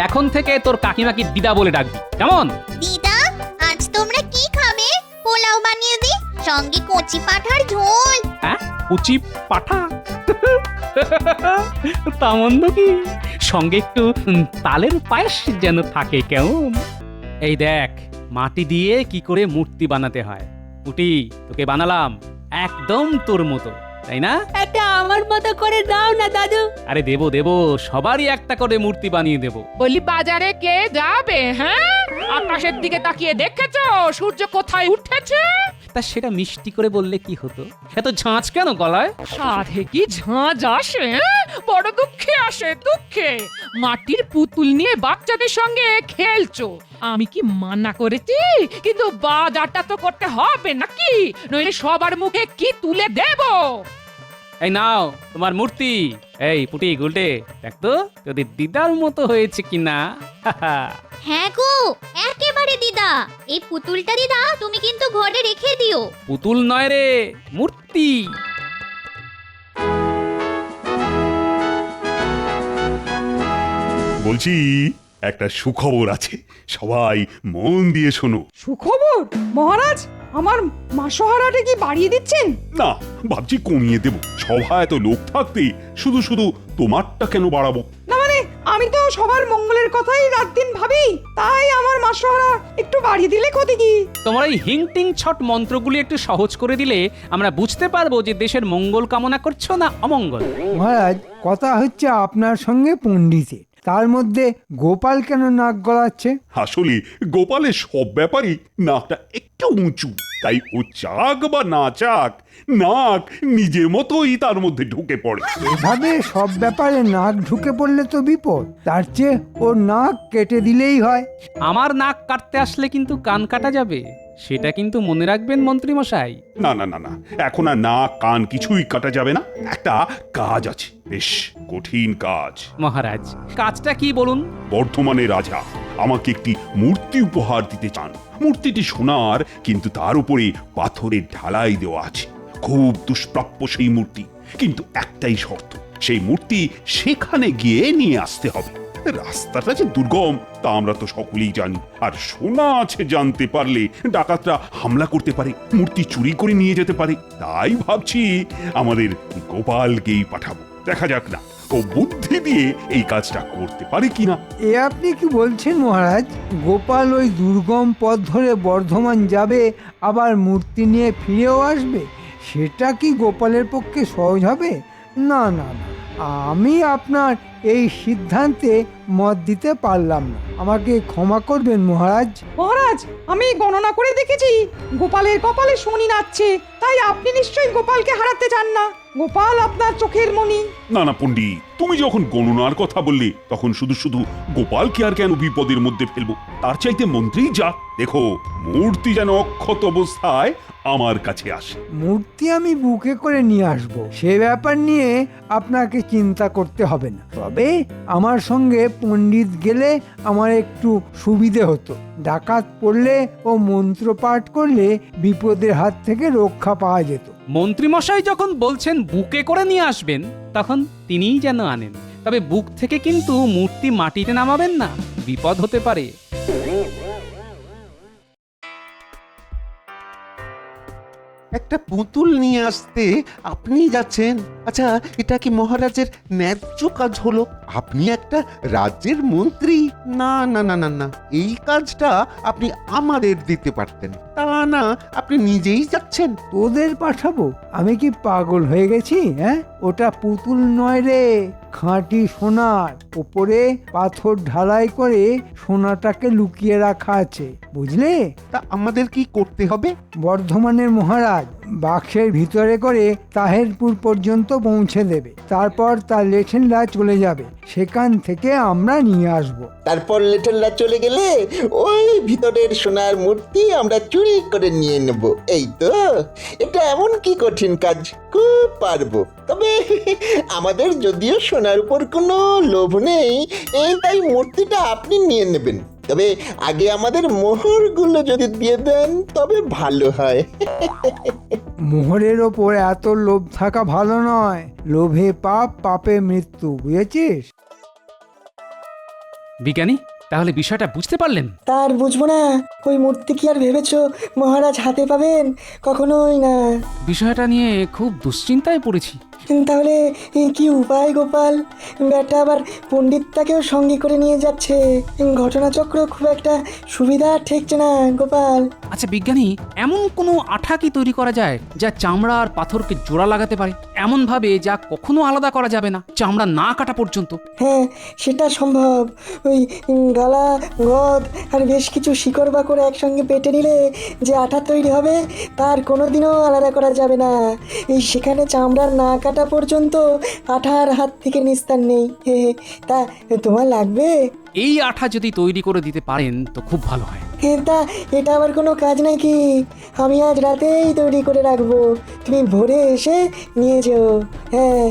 এখন থেকে তোর কাকিমাকে দিদা বলে ডাকবি, কেমন? দিদা, আজ তোমরা কি খাবে? পোলাও বানিয়ে দি, সঙ্গে কচি পাঠার ঝোল। হ্যাঁ, কচি পাঠা? তা মন্দ কি? সঙ্গে একটু তালের পায়েস যেন থাকে, কেমন? এই দেখ, মাটি দিয়ে কি করে মূর্তি বানাতে হয়। পুটি, তোকে বানালাম একদম তোর মতো, তাই না? এটা আমার মতো করে দাও না দাদু। আরে দেবো দেবো, সবারই একটা করে মূর্তি বানিয়ে দেবো। বলি বাজারে কে যাবে? হ্যাঁ, আকাশের দিকে তাকিয়ে দেখেছো সূর্য কোথায় উঠেছে? তা সেটা মিষ্টি করে বললে কি হতো? এত ঝাঁঝ কেন গলায়? সাধে কি ঝাঁঝ আসে? বড় দুঃখে আসে, দুঃখে। মাটির পুতুল নিয়ে বাচ্চাদের সঙ্গে খেলছো, আমি কি মানা করেছি? কিন্তু বাজারটা তো করতে হবে নাকি, নইলে সবার মুখে কি তুলে দেব? এই নাও তোমার মূর্তি। এই পুটি, গুলটে, দেখ তো যদি দিদার মতো হয়েছে কিনা। হ্যাঁ গো, একেবারে দিদা। এই পুতুলটা দিদা তুমি কিন্তু ঘরে রেখে দিও। পুতুল নয় রে, মূর্তি। বলছি, একটা সুখবর আছে, সবাই মন দিয়ে শোনো। সুখবর? মহারাজ, আমার মাসোহারাটা কি বাড়িয়ে দিচ্ছেন? না, ভাবছি কমিয়ে দেব। সভা এত লোক থাকতে শুধু শুধু তোমারটা কেন বাড়াবো? না মানে, আমি তো সবার মঙ্গলের কথাই রাত দিন ভাবি, তাই আমার মাসোহারা একটু বাড়িয়ে দিলে ক্ষতি কি? তোমার এই হিংটিং ছট মন্ত্রগুলি একটু সহজ করে দিলে আমরা বুঝতে পারবো যে দেশের মঙ্গল কামনা করছো না অমঙ্গল। মহারাজ, কথা হচ্ছে আপনার সঙ্গে পণ্ডিতের, তার মধ্যে গোপাল কেন নাক গলাচ্ছে? আসলে গোপালের সব ব্যাপারই নাকটা একটু উঁচু। তাই ও চাক বা না চাক, নাক নিজের মতোই তার মধ্যে ঢুকে পড়ে। এভাবে সব ব্যাপারে নাক ঢুকে পড়লে তো বিপদ, তার চেয়ে ওর নাক কেটে দিলেই হয়। আমার নাক কাটতে আসলে কিন্তু কান কাটা যাবে, সেটা কিন্তু মনে রাখবেন মন্ত্রী মশাই। না না না না, এখন আর নাক কান কিছুই কাটা যাবে না। একটা কাজ আছে, বেশ কঠিন কাজ। মহারাজ, কাজটা কি বলুন? বর্ধমানের রাজা আমাকে একটি মূর্তি উপহার দিতে চান। মূর্তিটি সোনার, কিন্তু তার উপরে পাথরের ঢালাই দেওয়া আছে। খুব দুষ্প্রাপ্য সেই মূর্তি, কিন্তু একটাই শর্ত, সেই মূর্তি সেখানে গিয়ে নিয়ে আসতে হবে। রাস্তাটা যে দুর্গম তা আমরা তো সকলেই জানি, আর সোনা আছে জানতে পারলে ডাকাতরা হামলা করতে পারে, মূর্তি চুরি করে নিয়ে যেতে পারে। তাই ভাবছি আমাদের গোপালকেই পাঠাবো, দেখা যাক না ও বুদ্ধি দিয়ে এই কাজটা করতে পারে কিনা। এ আপনি কি বলছেন মহারাজ? গোপাল ওই দুর্গম পথ ধরে বর্ধমান যাবে, আবার মূর্তি নিয়ে ফিরেও আসবে? সেটা কি গোপালের পক্ষে সহজ হবে? না না না, আমি আপনার এই সিদ্ধান্তে মত দিতে পারলাম না, আমাকে ক্ষমা করবেন মহারাজ। মহারাজ, আমি গণনা করে দেখেছি গোপালের কপালে শনি নাচছে, তাই আপনি নিশ্চয়ই গোপালকে হারাতে চান না। গোপাল আপনার চোখের মণি। না না পণ্ডিত, তুমি যখন গণনার কথা বললে তখন শুধু শুধু গোপালকে আর কেন বিপদের মধ্যে ফেলবো? তার চাইতে মন্ত্রী যাক, দেখো মূর্তি যেন অক্ষত অবস্থায় আমার কাছে আসে। মূর্তি আমি বুকে করে নিয়ে আসব, সে ব্যাপার নিয়ে আপনাকে চিন্তা করতে হবে না। তবে আমার সঙ্গে পণ্ডিত গেলে আমার একটু সুবিধে হতো। ডাকাত পড়লে ও মন্ত্র পাঠ করলে বিপদের হাত থেকে রক্ষা পাওয়া যেত। মন্ত্রী মশাই যখন বলছেন বুকে করে নিয়ে আসবেন, তখন তিনিই যেন আনেন। তবে বুক থেকে কিন্তু মূর্তি মাটিতে নামাবেন না, বিপদ হতে পারে। একটা পুতুল নিয়ে আসতে আপনি যাচ্ছেন? আচ্ছা, এটা কি মহারাজের ন্যায্য কাজ হলো? আপনি একটা রাজ্যের মন্ত্রী। না না না না না, এই কাজটা আপনি আমাদের দিতে পারতেন, তা না আপনি নিজেই যাচ্ছেন। তোদের পাঠাবো? আমি কি পাগল হয়ে গেছি? হ্যাঁ, ওটা পুতুল নয় রে, খাঁটি সোনার, উপরে পাথর ঢালাই করে সোনাটাকে লুকিয়ে রাখা আছে, বুঝলে? তা আমাদের কি করতে হবে? বর্ধমানের মহারাজ বাক্সের ভিতরে করে তাহেরপুর পর্যন্ত পৌঁছে দেবে, তারপর তার লেঠেনরা চলে যাবে, সেখান থেকে আমরা নিয়ে আসব। তারপর লেটেলরা চলে গেলে ওই ভিতরের সোনার মূর্তি আমরা চুরি করে নিয়ে নেব। এই তো, এটা এমন কি কঠিন কাজ, খুব পারবো। তবে আমাদের যদিও সোনার উপর কোনো লোভ নেই, তাই মূর্তিটা আপনি নিয়ে নেবেন। তবে আগে আমাদের মোহরগুলো যদি দিয়ে দেন তবে ভালো হয়। মোহরের ওপর এত লোভ থাকা ভালো নয়, লোভে পাপ, পাপে মৃত্যু, বুঝেছিস? বিজ্ঞানী, তাহলে বিষয়টা বুঝতে পারলেন? তার বুঝবো না? ওই মূর্তি কি আর ভেবেছো মহারাজ হাতে পাবেন? কখনোই না। বিষয়টা নিয়ে খুব দুশ্চিন্তায় পড়েছি। তাহলে কি উপায় গোপাল? বেটা আবার পণ্ডিতটাকেও সঙ্গে করে নিয়ে যাচ্ছে, ঘটনাচক্র খুব একটা সুবিধা ঠেকছে না গোপাল। আচ্ছা বিজ্ঞানী, এমন কোনো আঠা কি তৈরি করা যায় যা চামড়া আর পাথরকে জোড়া লাগাতে পারে, এমন ভাবে যা কখনো আলাদা করা যাবে না, চামড়া না কাটা পর্যন্ত? হ্যাঁ, সেটা সম্ভব। ওই গালা, গদ আর বেশ কিছু শিকড় বাকড় একসঙ্গে পেটে নিলে যে আঠা তৈরি হবে তার কোনোদিনও আলাদা করা যাবে না। সেখানে চামড়ার না কাটা পর্যন্ত আঠার হাত থেকে নিস্তার নেই। তা তোমার লাগবে? এই আঠা যদি তৈরি করে দিতে পারেন তো খুব ভালো হয়। তা এটা আবার কোনো কাজ নাকি? আমি আজ রাতেই তৈরি করে রাখবো, তুমি ভোরে এসে নিয়ে যেও। হ্যাঁ।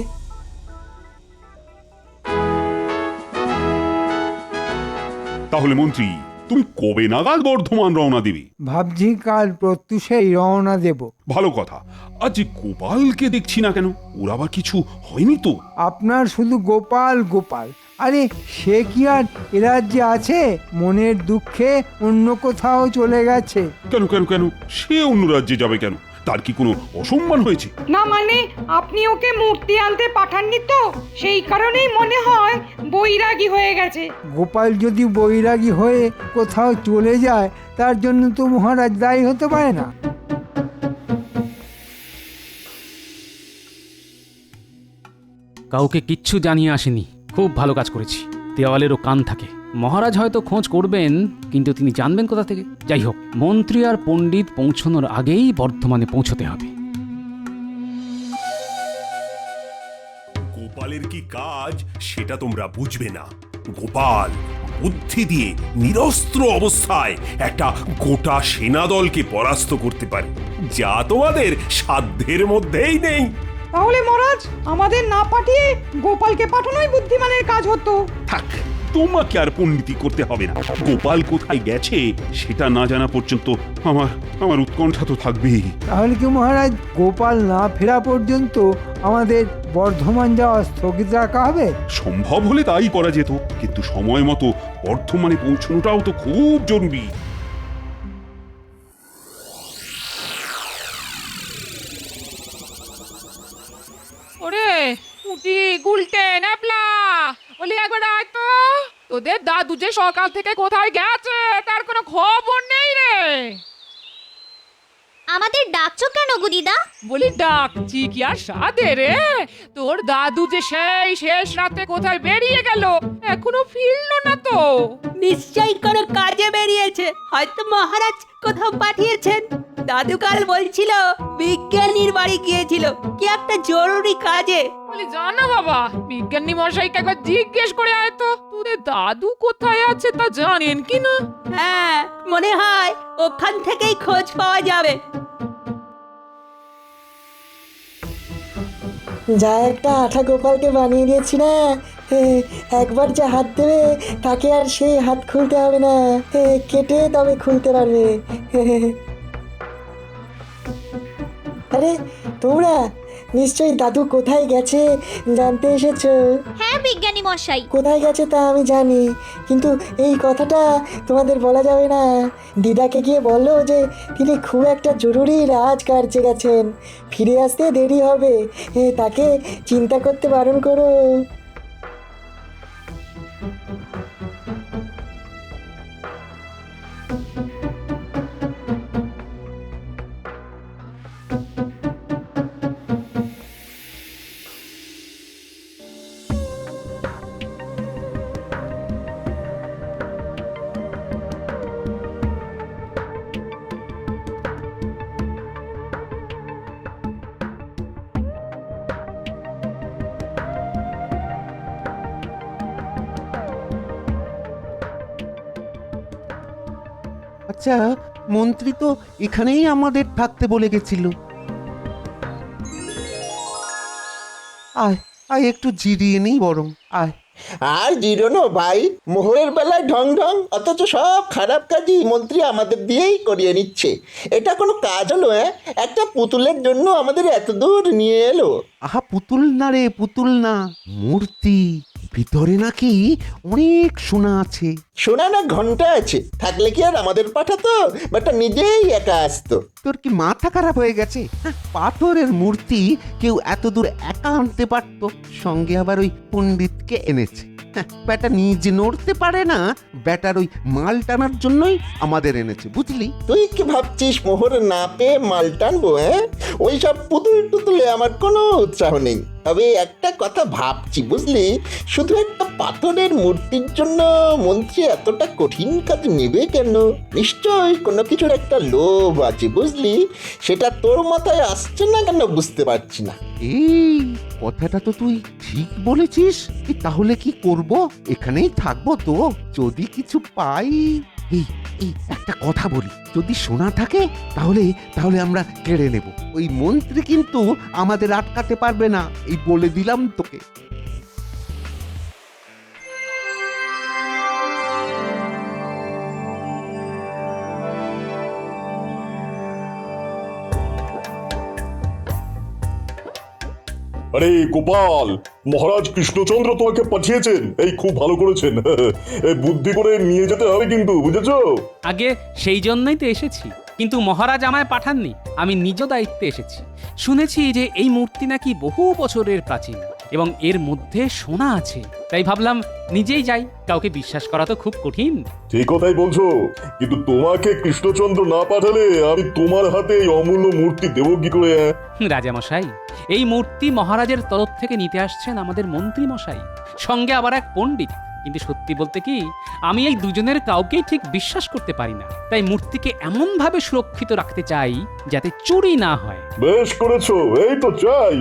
তাহলে মন্ত্রী, তুমি কবে নাগাদ বর্ধমান রওনা দেবে? ভাবছি কাল প্রত্যুষেই রওনা দেব। ভালো কথা। আজ গোপালকে দেখছি না কেন, ওর আবার কিছু হয়নি তো? আপনার শুধু গোপাল গোপাল, আরে সে কি আর এ রাজ্যে আছে? মনের দুঃখে অন্য কোথাও চলে গেছে। কেন কেন কেন, সে অন্য রাজ্যে যাবে কেন? তার কি কোনো অসম্মান হয়েছে? না মানে, আপনি ওকে মূর্তি আনতে পাঠাননি তো, সেই কারণেই মনে হয় বৈরাগী হয়ে গেছে। গোপাল যদি বৈরাগী হয়ে কোথাও চলে যায়, তার জন্য তো মহারাজ দায়ী হতে পারে না। কাউকে কিচ্ছু জানিয়ে আসেনি, খুব ভালো কাজ করেছি। দেওয়ালেরও কান থাকে। মহারাজ হয়তো খোঁজ করবেন, কিন্তু তিনি জানবেন কোথা থেকে? যাই হোক, মন্ত্রী আর পণ্ডিত পৌঁছানোর আগেই বর্ধমানে পৌঁছতে হবে। গোপালের কি কাজ সেটা তোমরা বুঝবে না। গোপাল বুদ্ধি দিয়ে নিরস্ত্র অবস্থায় একটা গোটা সেনাদলকে পরাস্ত করতে পারে, যা তোমাদের সাধ্যের মধ্যেই নেই। তাহলে মহারাজ আমাদের না পাঠিয়ে গোপালকে পাঠানোই বুদ্ধিমানের কাজ হতো। থাক, তোমাকে আর পণ্ডিতি করতে হবে না। গোপাল কোথায় গেছে সেটা না জানা পর্যন্ত আমার উৎকণ্ঠা তো থাকবেই। তাহলে কি মহারাজ গোপাল না ফেরা পর্যন্ত আমাদের বর্ধমান যাওয়া স্থগিত রাখা হবে? সম্ভব হলে তাই করা যেত, কিন্তু সময় মতো বর্ধমানে পৌঁছানোটাও তো খুব জরুরি। ওরে উটি গুলটে ন্যাপলা, বলি একবার আয় তো। তোদের দাদু যে সকাল থেকে কোথায় গেছে তার কোনো খবর নেই রে। আমাদের ডাকছো কেন গো দিদা? বলি ডাকছি কি আর সাধে রে? তোর দাদু যে সেই শেষ রাতে কোথায় বেরিয়ে গেল, এখনো ফিরলো না তো। নিশ্চয়ই কোনো কাজে বেরিয়েছে, হয়তো মহারাজ কোথাও পাঠিয়েছেন। দাদু কাল বলছিল বিজ্ঞানীর বাড়ি গিয়েছিল কি একটা জরুরি কাজে। বলি জানো বাবা, বিজ্ঞানী মশাইকে একবার জিজ্ঞেস করে আয় তো তোদের দাদু কোথায় আছে তা জানেন কি না। হ্যাঁ, মনে হয় ওখান থেকেই খোঁজ পাওয়া যাবে। যা একটা আঠা গোপালকে বানিয়ে দিয়েছি না, একবার যা হাত দেবে তাকে আর সেই হাত খুলতে হবে না, কেটে তবে খুলতে পারবে। আরে তোমরা নিশ্চয়ই দাদু কোথায় গেছে জানতে এসেছো? হ্যাঁ বিজ্ঞানী মশাই। কোথায় গেছে তা আমি জানি, কিন্তু এই কথাটা তোমাদের বলা যাবে না। দিদাকে গিয়ে বললো যে তিনি খুব একটা জরুরি রাজকার্যে গেছেন, ফিরে আসতে দেরি হবে, তাকে চিন্তা করতে বারণ করো। আচ্ছা, মন্ত্রী তো এখানেই আমাদের থাকতে বলে গেছিল। আয় আয়, একটু জিরিয়ে নেই বরং, আয়। আর জিরোনো ভাই, মোহরের বেলায় ঢং ঢং, অথচ সব খারাপ কাজই মন্ত্রী আমাদের দিয়েই করিয়ে নিচ্ছে। এটা কোনো কাজ হলো? একটা পুতুলের জন্য আমাদের এত দূর নিয়ে এলো। আহা, পুতুল না রে, পুতুল না, মূর্তি। ভিতরে নাকি অনেক সোনা আছে। শোনা না ঘন্টা আছে, থাকলে কি আর আমাদের পাঠাতো? বেটা নিজেই একা আসতো। তোর কি মাথা খারাপ হয়ে গেছে? পাথরের মূর্তি কেউ এত দূর একা আনতে পারতো? সঙ্গে আবার ওই পণ্ডিতকে এনেছে। বেটা নিজে নড়তে পারে না, বেটার ওই মাল টানার জন্যই আমাদের এনেছে, বুঝলি? তুই কি ভাবছিস মোহর না পেয়ে মাল টানবো? ওই সব পুতুল টুতুলে আমার কোনো উৎসাহ নেই। তবে একটা কথা ভাবছি বুঝলি, শুধু একটা পাথরের মূর্তির জন্য মন্ত্রী এতটা কঠিন কাজ নেবে কেন? নিশ্চয়ই কোনো কিছুর একটা লোভ আছে বুঝলি, সেটা তোর মাথায় আসছে না কেন বুঝতে পারছি না। এই কথাটা তো তুই ঠিক বলেছিস। তাহলে কি করব? এখানেই থাকবো তো, যদি কিছু পাই। এই এই একটা কথা বলি, যদি সোনা থাকে তাহলে তাহলে আমরা কেড়ে নেব। ওই মন্ত্রী কিন্তু আমাদের আটকাতে পারবে না, এই বলে দিলাম তোকে। আরে গোপাল, মহারাজ কৃষ্ণচন্দ্র তোমাকে পাঠিয়েছেন, এই খুব ভালো করেছেন। বুদ্ধি করে নিয়ে যেতে হবে কিন্তু, বুঝেছো? আগে সেই জন্যই তো এসেছি, কিন্তু মহারাজ আমায় পাঠাননি, আমি নিজ দায়িত্বে এসেছি। শুনেছি যে এই মূর্তি নাকি বহু বছরের প্রাচীন এবং এর মধ্যে সোনা আছে, তাই ভাবলাম নিজেই যাই, কাউকে বিশ্বাস করা তো খুব কঠিন। ঠিক কথাই বলছো, কিন্তু তোমাকে কৃষ্ণচন্দ্র না পাঠালে আমি তোমার হাতে এই অমূল্য মূর্তি দেবো কি করে? রাজামশাই, এই মূর্তি মহারাজের তরফ থেকে নিতে আসছেন আমাদের মন্ত্রী মশাই, সঙ্গে আবার এক পণ্ডিত। কিন্তু সত্যি বলতে কি, আমি এই দুজনের কাউকেই ঠিক বিশ্বাস করতে পারি না। তাই মূর্তিকে এমনভাবে সুরক্ষিত রাখতে চাই যাতে চুরি না হয়। বেশ করেছো, এই তো চাই।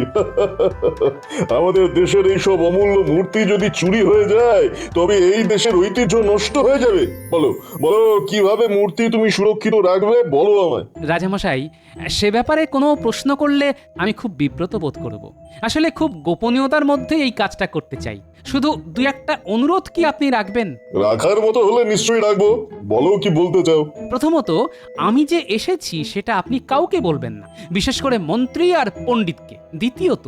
আমাদের দেশের এইসব অমূল্য মূর্তি যদি চুরি হয়ে যায় তবে এই দেশের ঐতিহ্য নষ্ট হয়ে যাবে। বলো বলো, কিভাবে মূর্তি তুমি সুরক্ষিত রাখবে বলো আমায়। রাজামশাই, সে ব্যাপারে কোনো প্রশ্ন করলে আমি খুব বিব্রত বোধ করব। আসলে খুব গোপনীয়তার মধ্যে এই কাজটা করতে চাই। শুধু দুই একটা অনুরোধ কি আপনি রাখবেন? রাখার মতো হলে নিশ্চয়ই রাখবো, বলো কি বলতে চাও। প্রথমত, আমি যে এসেছি সেটা আপনি কাউকে বলবেন না, বিশেষ করে মন্ত্রী আর পণ্ডিতকে। দ্বিতীয়ত,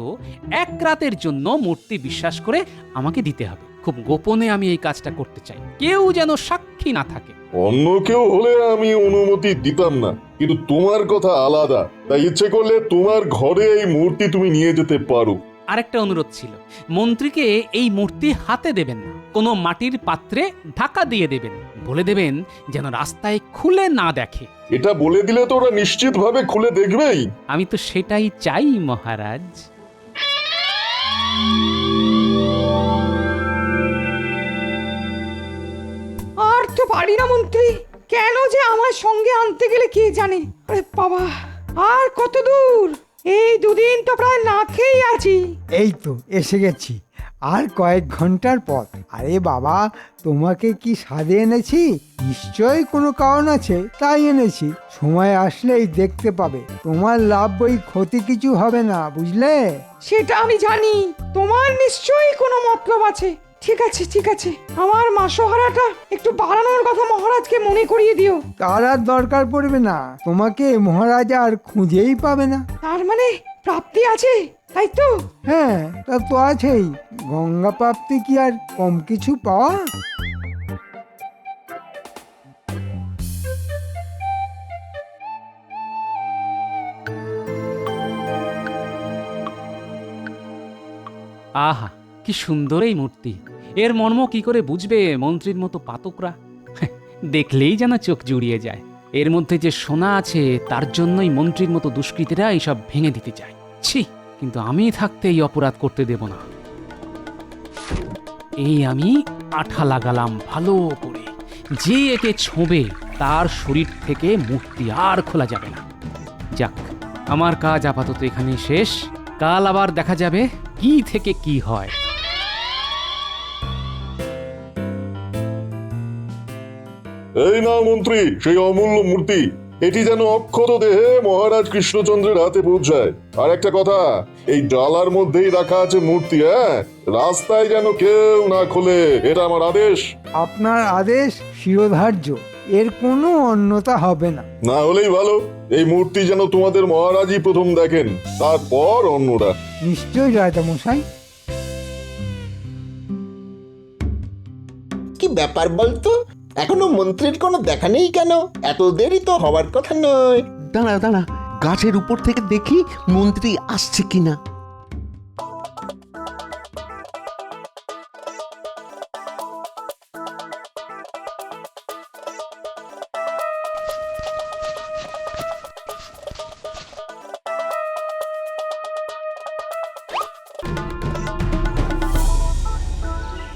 এক রাতের জন্য মূর্তি বিশ্বাস করে আমাকে দিতে হবে। খুব গোপনে আমি এই কাজটা করতে চাই, কেউ যেন সাক্ষী না থাকে। অন্য কেউ হলে আমি অনুমতি দিতাম না, কিন্তু তোমার কথা আলাদা, তাই ইচ্ছে করলে তোমার ঘরে এই মূর্তি তুমি নিয়ে যেতে পারো। আরেকটা অনুরোধ ছিল, মন্ত্রীকে এই মূর্তি হাতে দেবেন না, কোনো মাটির পাত্রে ঢাকা দিয়ে দেবেন। বলে দেবেন যেন রাস্তায় খুলে না দেখে। এটা বলে দিলে তো ওরা নিশ্চিতভাবে খুলে দেখবেই। আমি তো সেটাই চাই মহারাজ। আর তো পারি না মন্ত্রী, কেন যে আমার সঙ্গে আনতে গেলে কে জানে। আরে বাবা, আর কত দূর? এই দুদিন তো প্রায় না খেয়েই আছি। এই তো এসে গেছি, আর কয়েক ঘন্টার পর। আরে বাবা, তোমাকে কি সাধে এনেছি? নিশ্চয়ই কোনো কারণ আছে, তাই এনেছি। সময় আসলেই দেখতে পাবে, তোমার লাভ বই ক্ষতি কিছু হবে না, বুঝলে? সেটা আমি জানি, তোমার নিশ্চয়ই কোনো মতলব আছে। ঠিক আছে ঠিক আছে, আমার মাসোহারাটা একটু বাড়ানোর কথা মহারাজকে মনে করিয়ে দিও। তার আর দরকার পড়বে না, তোমাকে মহারাজ আর খুঁজেই পাবে না। তার মানে প্রাপ্তি আছে, তাই তো? হ্যাঁ, তা তো আছেই। গঙ্গা প্রাপ্তি কি আর কম কিছু পাওয়া? আহা, কি সুন্দর এই মূর্তি! এর মর্ম কি করে বুঝবে মন্ত্রীর মতো পাতকরা? দেখলেই যেন চোখ জুড়িয়ে যায়। এর মধ্যে যে সোনা আছে তার জন্যই মন্ত্রীর মতো দুষ্কৃতীরা এইসব ভেঙে দিতে চায়। ছি, কিন্তু আমি থাকতে এই অপরাধ করতে দেব না। এই আমি আঠা লাগালাম ভালো করে, যে একে ছোঁবে তার শরীর থেকে মূর্তি আর খোলা যাবে না। যাক, আমার কাজ আপাতত এখানেই শেষ। কাল আবার দেখা যাবে কি থেকে কি হয়। এই নাও মন্ত্রী, সেই অমূল্য মূর্তি। এটি যেন অক্ষত দেহে মহারাজ কৃষ্ণচন্দ্রের হাতে পৌঁছায়। আর একটা কথা, এই ডালার মধ্যেই রাখা আছে মূর্তি। হ্যাঁ, রাস্তায় যেন কেউ না খোলে, এটা আমার আদেশ। আপনার আদেশ শিরোধার্য, এর কোনো অন্যতা হবে না। না হলেই ভালো, এই মূর্তি যেন তোমাদের মহারাজই প্রথম দেখেন, তারপর অন্যরা। নিশ্চয়ই রাজামশাই। কি ব্যাপার বলতো, এখনো মন্ত্রীর কোনো দেখা নেই কেন? এত দেরি তো হওয়ার কথা নয়। দাঁড়া দাঁড়া, গাছের উপর থেকে দেখি মন্ত্রী আসছে কিনা।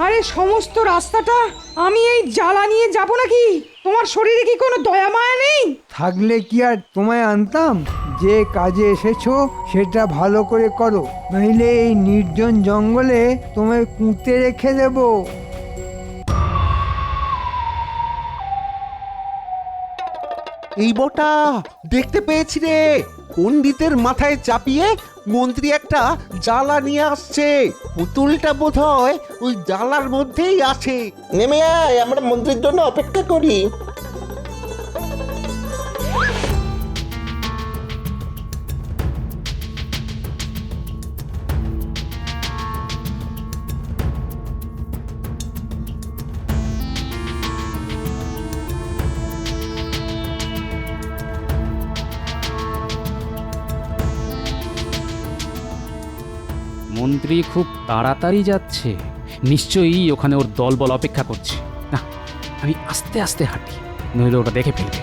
আরে সমস্ত রাস্তাটা আমি এই জ্বালা নিয়ে যাব নাকি? তোমার শরীরে কি কোনো দয়া মায়া নেই? থাকলে কি আর তোমায় আনতাম? যে কাজে এসেছো সেটা ভালো করে করো, নইলে এই নির্জন জঙ্গলে তোমায় পুঁতে রেখে দেব। এই বটা, দেখতে পেয়েছি রে, পণ্ডিতের মাথায় চাপিয়ে মন্ত্রী একটা জ্বালা নিয়ে আসছে। পুতুলটা বোধ হয় ওই জ্বালার মধ্যেই আছে। নেমে আয়, আমরা মন্ত্রীর জন্য অপেক্ষা করি। মন্ত্রী খুব তাড়াতাড়ি যাচ্ছে, নিশ্চয়ই ওখানে ওর দলবল অপেক্ষা করছে। না, আমি আস্তে আস্তে হাঁটি, নইলে ওটা দেখে ফেলবে।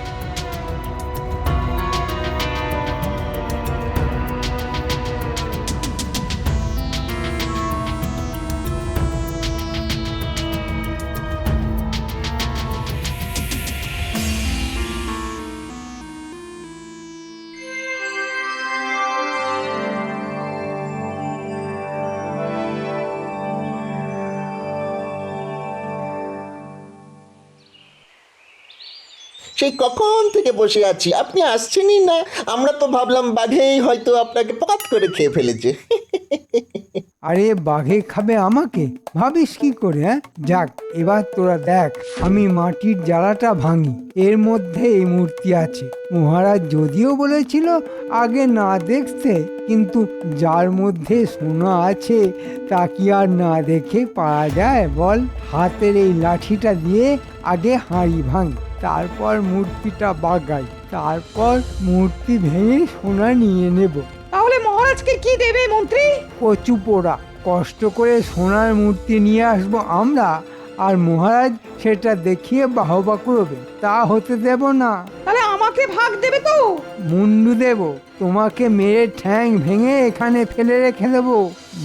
সেই কখন থেকে বসে আছি, আপনি আসছেনই না। আমরা তো ভাবলাম বাঘেই হয়তো আপনাকে পকাত করে খেয়ে ফেলেছে। আরে বাঘে খাবে আমাকে, ভাবিস কি করে? হ্যাঁ, যাক এবার তোরা দেখ আমি মাটির জ্বালাটা ভাঙি। এর মধ্যে এই মূর্তি আছে। মহারাজ যদিও বলেছিল আগে না দেখতে, কিন্তু যার মধ্যে সোনা আছে তা কি আর না দেখে পারা যায় বল? হাতের এই লাঠিটা দিয়ে আগে হাঁড়ি ভাঙি, তারপর মূর্তিটা বাগাই, তারপর মূর্তি ভেঙে সোনা নিয়ে নেব। তাহলে মহারাজকে কি দেবে মন্ত্রী? কচু পোড়া। কষ্ট করে সোনার মূর্তি নিয়ে আসবো আমরা, আর মহারাজ সেটা দেখিয়ে বাহবা করবে। তা হতে দেব না। তাহলে আমাকে ভাগ দেবে তো? মুন্ডু দেব, তোমাকে মেরে ঠ্যাং ভেঙে এখানে ফেলে রেখে দেবো।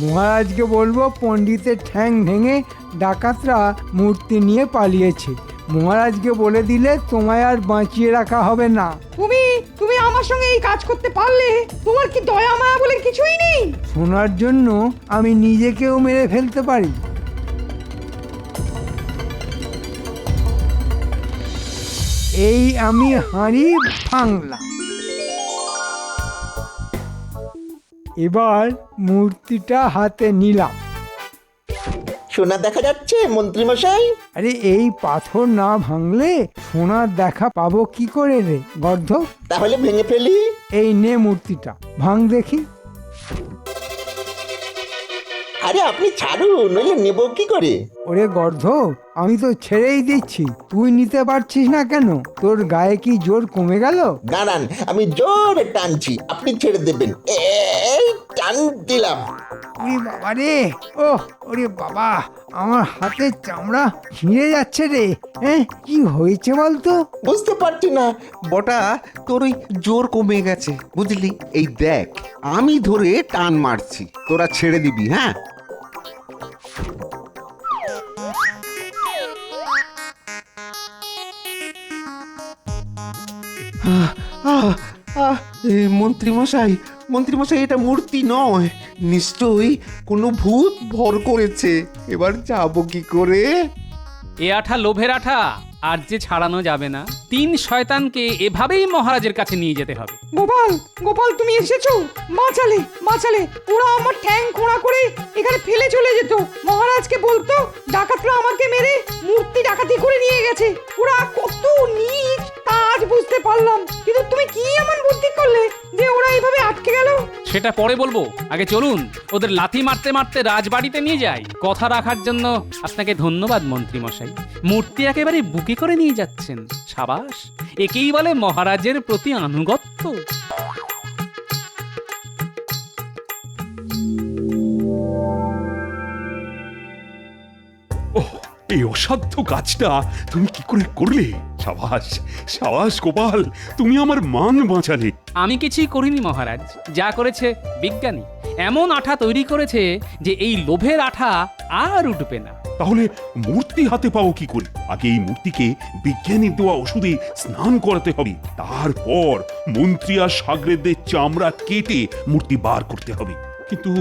মহারাজকে বলবো পণ্ডিতের ঠ্যাং ভেঙে ডাকাতরা মূর্তি নিয়ে পালিয়েছে। মহারাজকে বলে দিলে তোমায় আর বাঁচিয়ে রাখা হবে না। তুমি আমার সঙ্গে এই কাজ করতে পারলে তোমার কি দয়া মায়া বলে কিছুই নেই? সোনার জন্য আমি নিজেকেও মেরে ফেলতে পারি। এই আমি হাঁড়ি ভাঙলাম। এবার মূর্তিটা হাতে নিলাম। সোনা দেখা যাচ্ছে মন্ত্রী মশাই? আরে এই পাথর না ভাঙলে সোনার দেখা পাবো কি করে রে গর্ধ? তাহলে ভেঙে ফেলি। এই নে মূর্তিটা, ভাঙ দেখি। আরে আপনি ছাড়ুন, নইলে নেব কি করে? ওরে গর্ধ, আমি তো ছেড়েই দিচ্ছি, তুই নিতে পারছিস না কেন? তোর গায়ে কি জোর কমে গেল? দাঁড়ান, আমি জোরে টানছি, আপনি ছেড়ে দেবেন। এই টান দিলাম। ওরে বাবা রে, ওরে বাবা, আমার হাতের চামড়া ছিঁড়ে যাচ্ছে রে। হ্যাঁ, কি হয়েছে বলতো? বুঝতে পারছি না। বটা, তোর ওই জোর কমে গেছে বুঝলি। এই দেখ, আমি ধরে টান মারছি, তোরা ছেড়ে দিবি। হ্যাঁ, মন্ত্রীমশাই, মন্ত্রীমশাই, এটা মূর্তি নয়, নিশ্চয়ই কোনো ভূত ভর করেছে। এবার যাবো কি করে? এ আঠা লোভের আঠা, আর যে ছাড়ানো যাবে না। 3 শয়তানকে এভাবেই মহারাজের কাছে নিয়ে যেতে হবে। গোপাল তুমি এসেছো? বাঁচালে। ওরা আমার ঠ্যাং খোঁড়া করে এখানে ফেলে চলে যেত। মহারাজকে বলতো ডাকাতরা আমাকে মেরে মূর্তি ডাকাতি করে নিয়ে গেছে। ওরা কত নীচ আজ বুঝতে পারলাম। কিন্তু তুমি কি এমন বুদ্ধি করলে যে ওরা এইভাবে আটকে গেল? সেটা পরে বলবো, আগে চলুন ওদের লাথি মারতে মারতে রাজবাড়িতে নিয়ে যাই। কথা রাখার জন্য আপনাকে ধন্যবাদ মন্ত্রী মশাই। মূর্তি একেবারে বুকে করে নিয়ে যাচ্ছেন, সাবাস। একেই বলে মহারাজের প্রতি আনুগত্য। এই অসাধ্য কাজটা তুমি কি করে করলে? সাবাস সাবাস গোপাল, তুমি আমার মান বাঁচালে। আমি কিছুই করিনি মহারাজ, যা করেছে বিজ্ঞানী। এমন আঠা তৈরি করেছে যে এই লোভের আঠা আর উঠবে না। তাহলে মূর্তি হাতে পাও কি করে? আগে এই মূর্তিকে বিজ্ঞানীর দেওয়া ওষুধে স্নান করাতে হবে, তারপর মন্ত্রী আর সাগরেদদের চামড়া কেটে মূর্তি বার করতে হবে। কিন্তু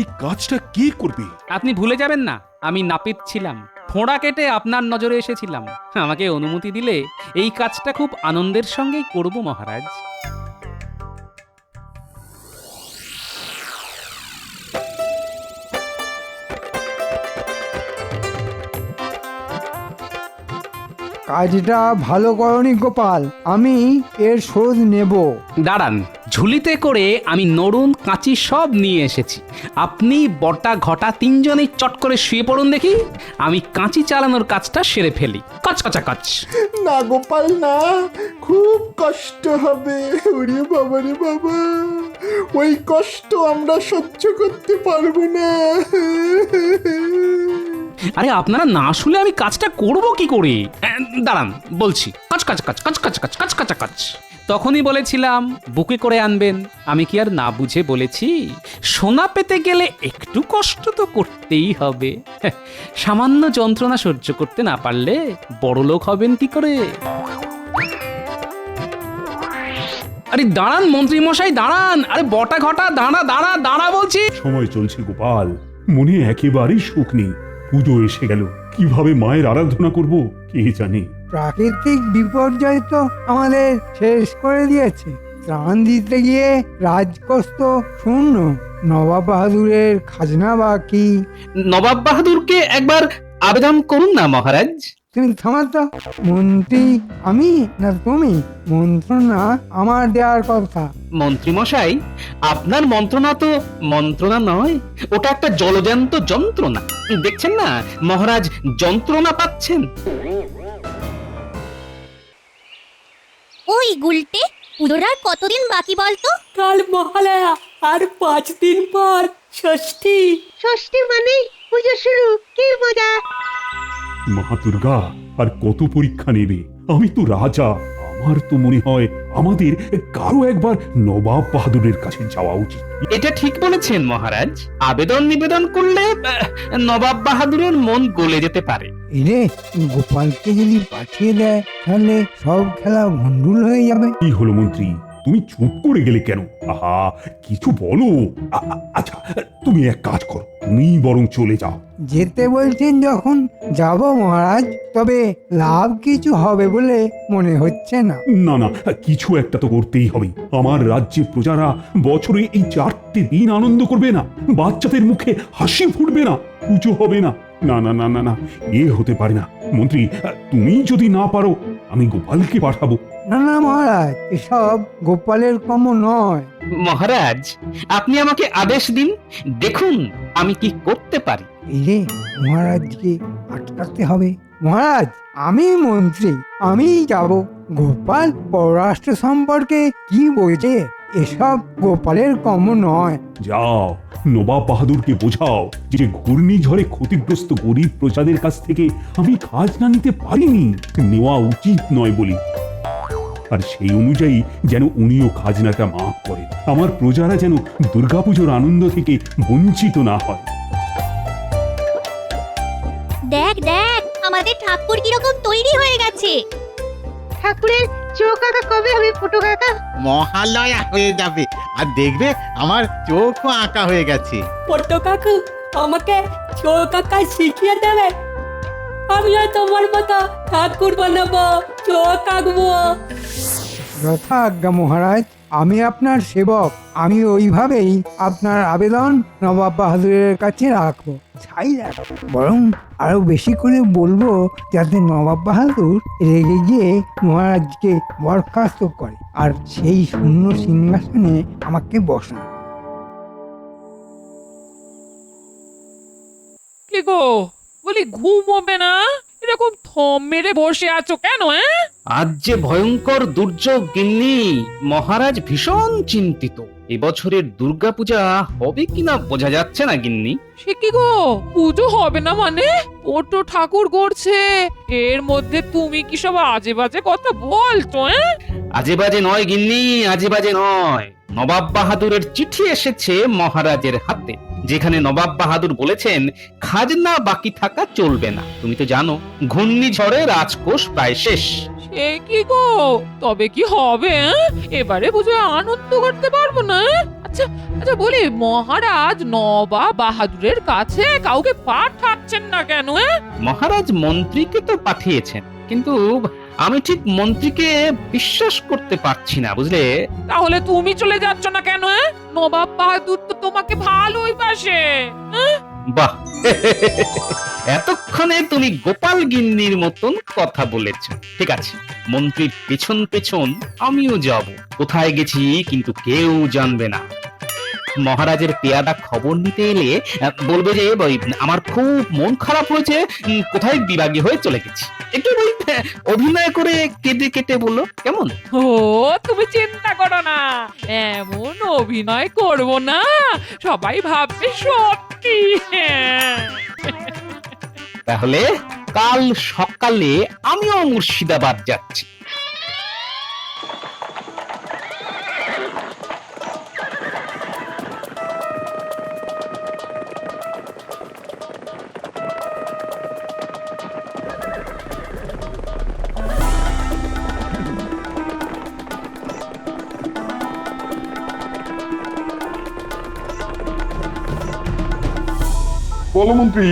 এই কাজটা কে করবে? আপনি ভুলে যাবেন না, আমি নাপিত ছিলাম। ফোঁড়া কেটে আপনার নজরে এসেছিলাম। আমাকে অনুমতি দিলে এই কাজটা খুব আনন্দের সঙ্গেই করব মহারাজ। কাজটা ভালো করনি গোপাল, আমি এর শোধ নেব। দাঁড়ান, ঝুলিতে করে আমি নরুন কাঁচি সব নিয়ে এসেছি। আপনি বটা ঘটা 3 জনেই চট করে শুয়ে পড়ুন দেখি, আমি কাঁচি চালানোর কাজটা সেরে ফেলি। কচকচা কচ। না গোপাল না, খুব কষ্ট হবে। ওরে বাবা রে বাবা, ওই কষ্ট আমরা সহ্য করতে পারবো না। আরে আপনারা না শুলে আমি কাজটা করব কি করে? দাঁড়ান বলছি। কচকচা কচ কচকচা কচ কচকচা কচ। তখনই বলেছিলাম বুকে করে আনবেন। আমি কি আর না বুঝে বলেছি? সোনা পেতে গেলে একটু কষ্ট তো করতেই হবে। সামান্য যন্ত্রণা সহ্য করতে না পারলে বড়লোক হবেন কি করে? আরে দাঁড়ান মন্ত্রী মশাই, দাঁড়ান। আরে বটা ঘটা দাঁড়া বলছি। সময় চলছে গোপাল, মনে একেবারেই সুখ নেই। পুজো এসে গেল, কিভাবে মায়ের আরাধনা করব কে জানে। প্রাকৃতিক বিপর্যয় তো আমাদের শেষ করে দিয়েছে। ত্রাণ দিতে গিয়ে রাজকোষ তো শূন্য, নবাব বাহাদুরের খাজনা বাকি। নবাব বাহাদুরকে একবার আবেদন করুন না মহারাজ। তুমি থামাতো, মন্ত্রী আমি না তুমি? মন্ত্রণা আমার দেওয়ার কথা। মন্ত্রী মশাই, আপনার মন্ত্রণা তো মন্ত্রণা নয়, ওটা একটা জলজান্ত যন্ত্রণা। দেখছেন না মহারাজ যন্ত্রণা পাচ্ছেন। ওই গুলটে, পুজোর আর কতদিন বাকি বলতো? কাল মহালয়া আর 5 দিন পর ষষ্ঠী। ষষ্ঠী মানে পুজো শুরু, কি মজা! মা দুর্গা আর কত পরীক্ষা নেবে? আমি তো রাজা, আমার তো মনে হয় আমাদের কারো একবার নবাব বাহাদুরের কাছে যাওয়া উচিত। এটা ঠিক বলেছেন মহারাজ, আবেদন নিবেদন করলে নবাব বাহাদুরের মন গলে যেতে পারে। এরে, গোপালকে যদি পাঠিয়ে দেয় তাহলে সব খেলা ভণ্ডুল হয়ে যাবে। কি হলো মন্ত্রী, তুমি চুপ করে গেলে কেন? আহা, কিছু বলো। আচ্ছা, তুমি এক কাজ করো, তুমি বরং চলে যাও। যেতে বলছেন যখন যাব মহারাজ, তবে লাভ কিছু হবে বলে মনে হচ্ছে না। না না, কিছু একটা তো করতেই হবে। আমার রাজ্যে প্রজারা বছরে এই 4টে দিন আনন্দ করবে না, বাচ্চাদের মুখে হাসি ফুটবে না, পুজো হবে না। না না না না না, এ হতে পারে না। মন্ত্রী, তুমি যদি না পারো আমি গোপালকে পাঠাবো। না না মহারাজ, এসব গোপালের কম নয়। মহারাজ, আপনি আমাকে আদেশ দিন, দেখুন আমি কি করতে পারি। এরে, মহারাজকে আটকাতে হবে। মহারাজ, আমি মন্ত্রী, আমি যাব। গোপাল পররাষ্ট্র সম্পর্কে কি বলছে? এসব গোপালের কম নয়। যাও, নবাব বাহাদুরকে বোঝাও যে ঘূর্ণিঝড়ে ক্ষতিগ্রস্ত গরিব প্রজাদের কাছ থেকে আমি খাজনা নিতে পারিনি, নেওয়া উচিত নয় বলি। আর সেই অনুযায়ী যেন উনিও খাজনাটা মাফ করেন, আমার প্রজারা যেন দুর্গাপুজোর আনন্দ থেকে বঞ্চিত না হয়। দেখ দেখ, আমাদের ঠাকুর কিরকম তৈরি হয়ে গেছে। ঠাকুরের চোখ আঁকা কবে হবে ফুটো কাকা? মহালয়া হয়ে যাবে, আর দেখবে আমার চোখও আঁকা হয়ে গেছে। পট্ট কাকু আমাকে চোখ আঁকা শিখিয়ে দেবে? আমিও তোমার মতো ঠাকুর বানাবো, চোখ আঁকবো। যথা আজ্ঞা মহারাজ, আমি আপনার সেবক। আমি ওইভাবেই আপনার আবেদন নবাব বাহাদুরের কাছে রাখবো। ছাই রাখবো, বরং আরো বেশি করে বলবো যাতে নবাব বাহাদুর রেগে গিয়ে মহারাজকে বরখাস্ত করে আর সেই শূন্য সিংহাসনে আমাকে বসান। কি গো, বলি ঘুমোবে না? এরকম থম মেরে বসে আছো কেন? আজ যে ভয়ঙ্কর দুর্যোগ গিন্নি, মহারাজ ভীষণ চিন্তিত। এবছরের দুর্গাপূজা হবে কিনা বোঝা যাচ্ছে না গিন্নি। সে কি গো, পুজো হবে না মানে? ছোট ঠাকুর গড়ছে, এর মধ্যে তুমি কি সব আজে বাজে কথা বলছো? আজে বাজে নয় গিন্নি, আজে বাজে নয়। নবাব বাহাদুরের চিঠি এসেছে মহারাজের হাতে, যেখানে নবাব বাহাদুর বলেছেন খাজনা বাকি থাকা চলবে না। তুমি তো জানো ঘূর্ণিঝড়ে রাজকোষ প্রায় শেষ। সে কি গো, তবে কি হবে? এবারে বুঝে আনন্দ করতে পারবো না? আচ্ছা আচ্ছা, বলি মহারাজ নবাব বাহাদুরের কাছে কাউকে পাঠাচ্ছেন না কেন? মহারাজ মন্ত্রীকে তো পাঠিয়েছেন, কিন্তু আমি ঠিক মন্ত্রীকে বিশ্বাস করতে পারছি না, বুঝলে। তাহলে তুমি চলে যাচ্ছ না কেন? নবাব বাহাদুর তো তোমাকে ভালোই বাসে। বাহ, এতক্ষণে তুমি গোপাল গিন্নির মতন কথা বলেছ। ঠিক আছে, মন্ত্রীর পেছন পেছন আমিও যাব। কোথায় গেছি কিন্তু কেউ জানবে না। মহারাজের পেয়াদা খবর নিতে এলে বলবে যে আমার খুব মন খারাপ হয়েছে, কোথায় বিরাগী হয়ে চলে গেছি। একটু অভিনয় করে কেটে কেটে বলো, কেমন? ও, তুমি চিন্তা করো না, এমন অভিনয় করব না সবাই ভাববে সত্যি। তাহলে কাল সকালে আমিও মুর্শিদাবাদ যাচ্ছি। বলো মন্ত্রী।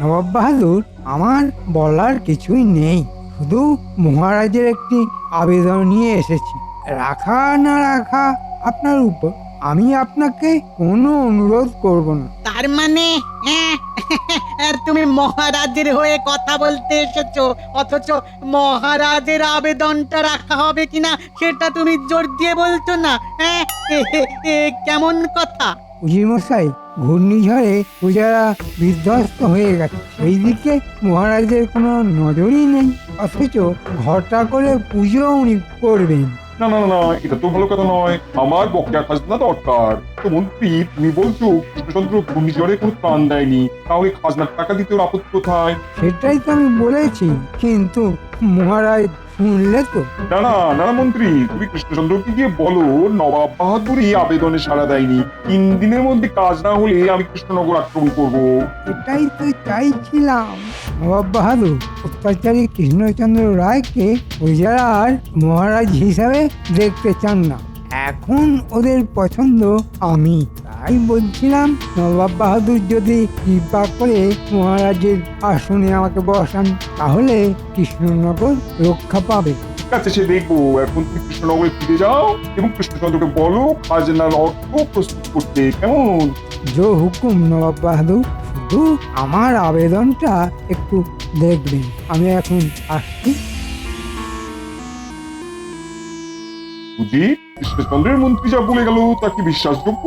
নবাব বাহাদুর, আমার বলার কিছুই নেই, শুধু মহারাজের একটি আবেদন নিয়ে এসেছি। রাখা না রাখা আপনার উপর, আমি আপনাকে কোনো অনুরোধ করব না। তার মানে তুমি মহারাজের হয়ে কথা বলতে এসেছো, অথচ মহারাজের আবেদনটা রাখা হবে কিনা সেটা তুমি জোর দিয়ে বলছো না? কেমন কথা? উজির মশাই, ঘূর্ণিঝড়ে পূজারা বিধ্বস্ত হয়ে গেছে, সেই দিকে মহারাজের কোনো নজরই নেই, অথচ ঘটা করে পুজো উনি করবেন। না না না, এটা তো ভালো কথা নয়। আমার বকেয়া খাজনা দরকার। তো মন্ত্রী, তুমি বলছো কৃষ্ণচন্দ্র ঘূর্ণিঝড়ে কোনো ত্রাণ দেয়নি, তাহলে খাজনার টাকা দিতে ওর আপত্তি কোথায়? সেটাই তো আমি বলেছি, কিন্তু মহারাজ শুনলে তো? না না না না মন্ত্রী, তুমি কৃষ্ণচন্দ্রকে গিয়ে বলো নবাব বাহাদুরই আবেদনে সাড়া দেয়নি, 3 দিনের মধ্যে কাজ না হলে আমি কৃষ্ণনগর আক্রমণ করব। এটাই তো চাইছিলাম। নবাব বাহাদুর অত্যাচারী কৃষ্ণচন্দ্র রায়কে প্রজার মহারাজ হিসাবে দেখতে চান না, এখন ওদের পছন্দ আমি। তাই বলছিলাম, নবাব বাহাদুর যদি কৃপা করে মহারাজের আসনে আমাকে বসান, তাহলে কৃষ্ণনগর রক্ষা পাবে। ঠিক আছে, সে দেখবো। এখন তুমি কৃষ্ণনগরে ফিরে যাও এবং কৃষ্ণচন্দ্রকে বলো খাজনার অর্থ প্রস্তুত করতে, কেমন? জো হুকুম নবাব বাহাদুর, শুধু আমার আবেদনটা একটু দেখবেন। আমি এখন আসছি। বুঝি কৃষ্ণচন্দ্রের মন্ত্রী যা বলে গেল তা কি বিশ্বাসযোগ্য?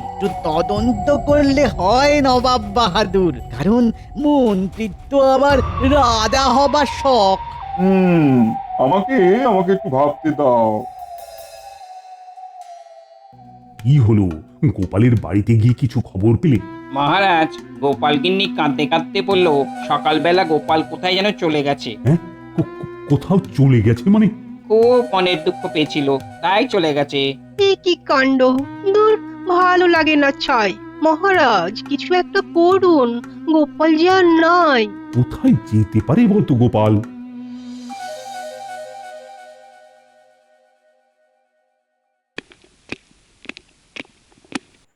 একটু তদন্ত করলে হয় নবাব বাহাদুর, কারণ মন্ত্রিত্ব আবার রাজা হবার শখ। আমাকে একটু ভাবতে দাও। কি হলো, গোপালের বাড়িতে গিয়ে কিছু খবর পেলে? মহারাজ, গোপাল গিন্নি কাঁদতে কাঁদতে বলল সকালবেলা গোপাল কোথায় যেন চলে গেছে। কোথাও চলে গেছে মানে? খুব মনের দুঃখ পেয়েছিল, তাই চলে গেছে। কি কাণ্ড! দূর, ভালো লাগে না ছাই। মহারাজ, কিছু একটা করুন, গোপাল যে আর নাই। কোথায় যেতে পারে বলতো গোপাল?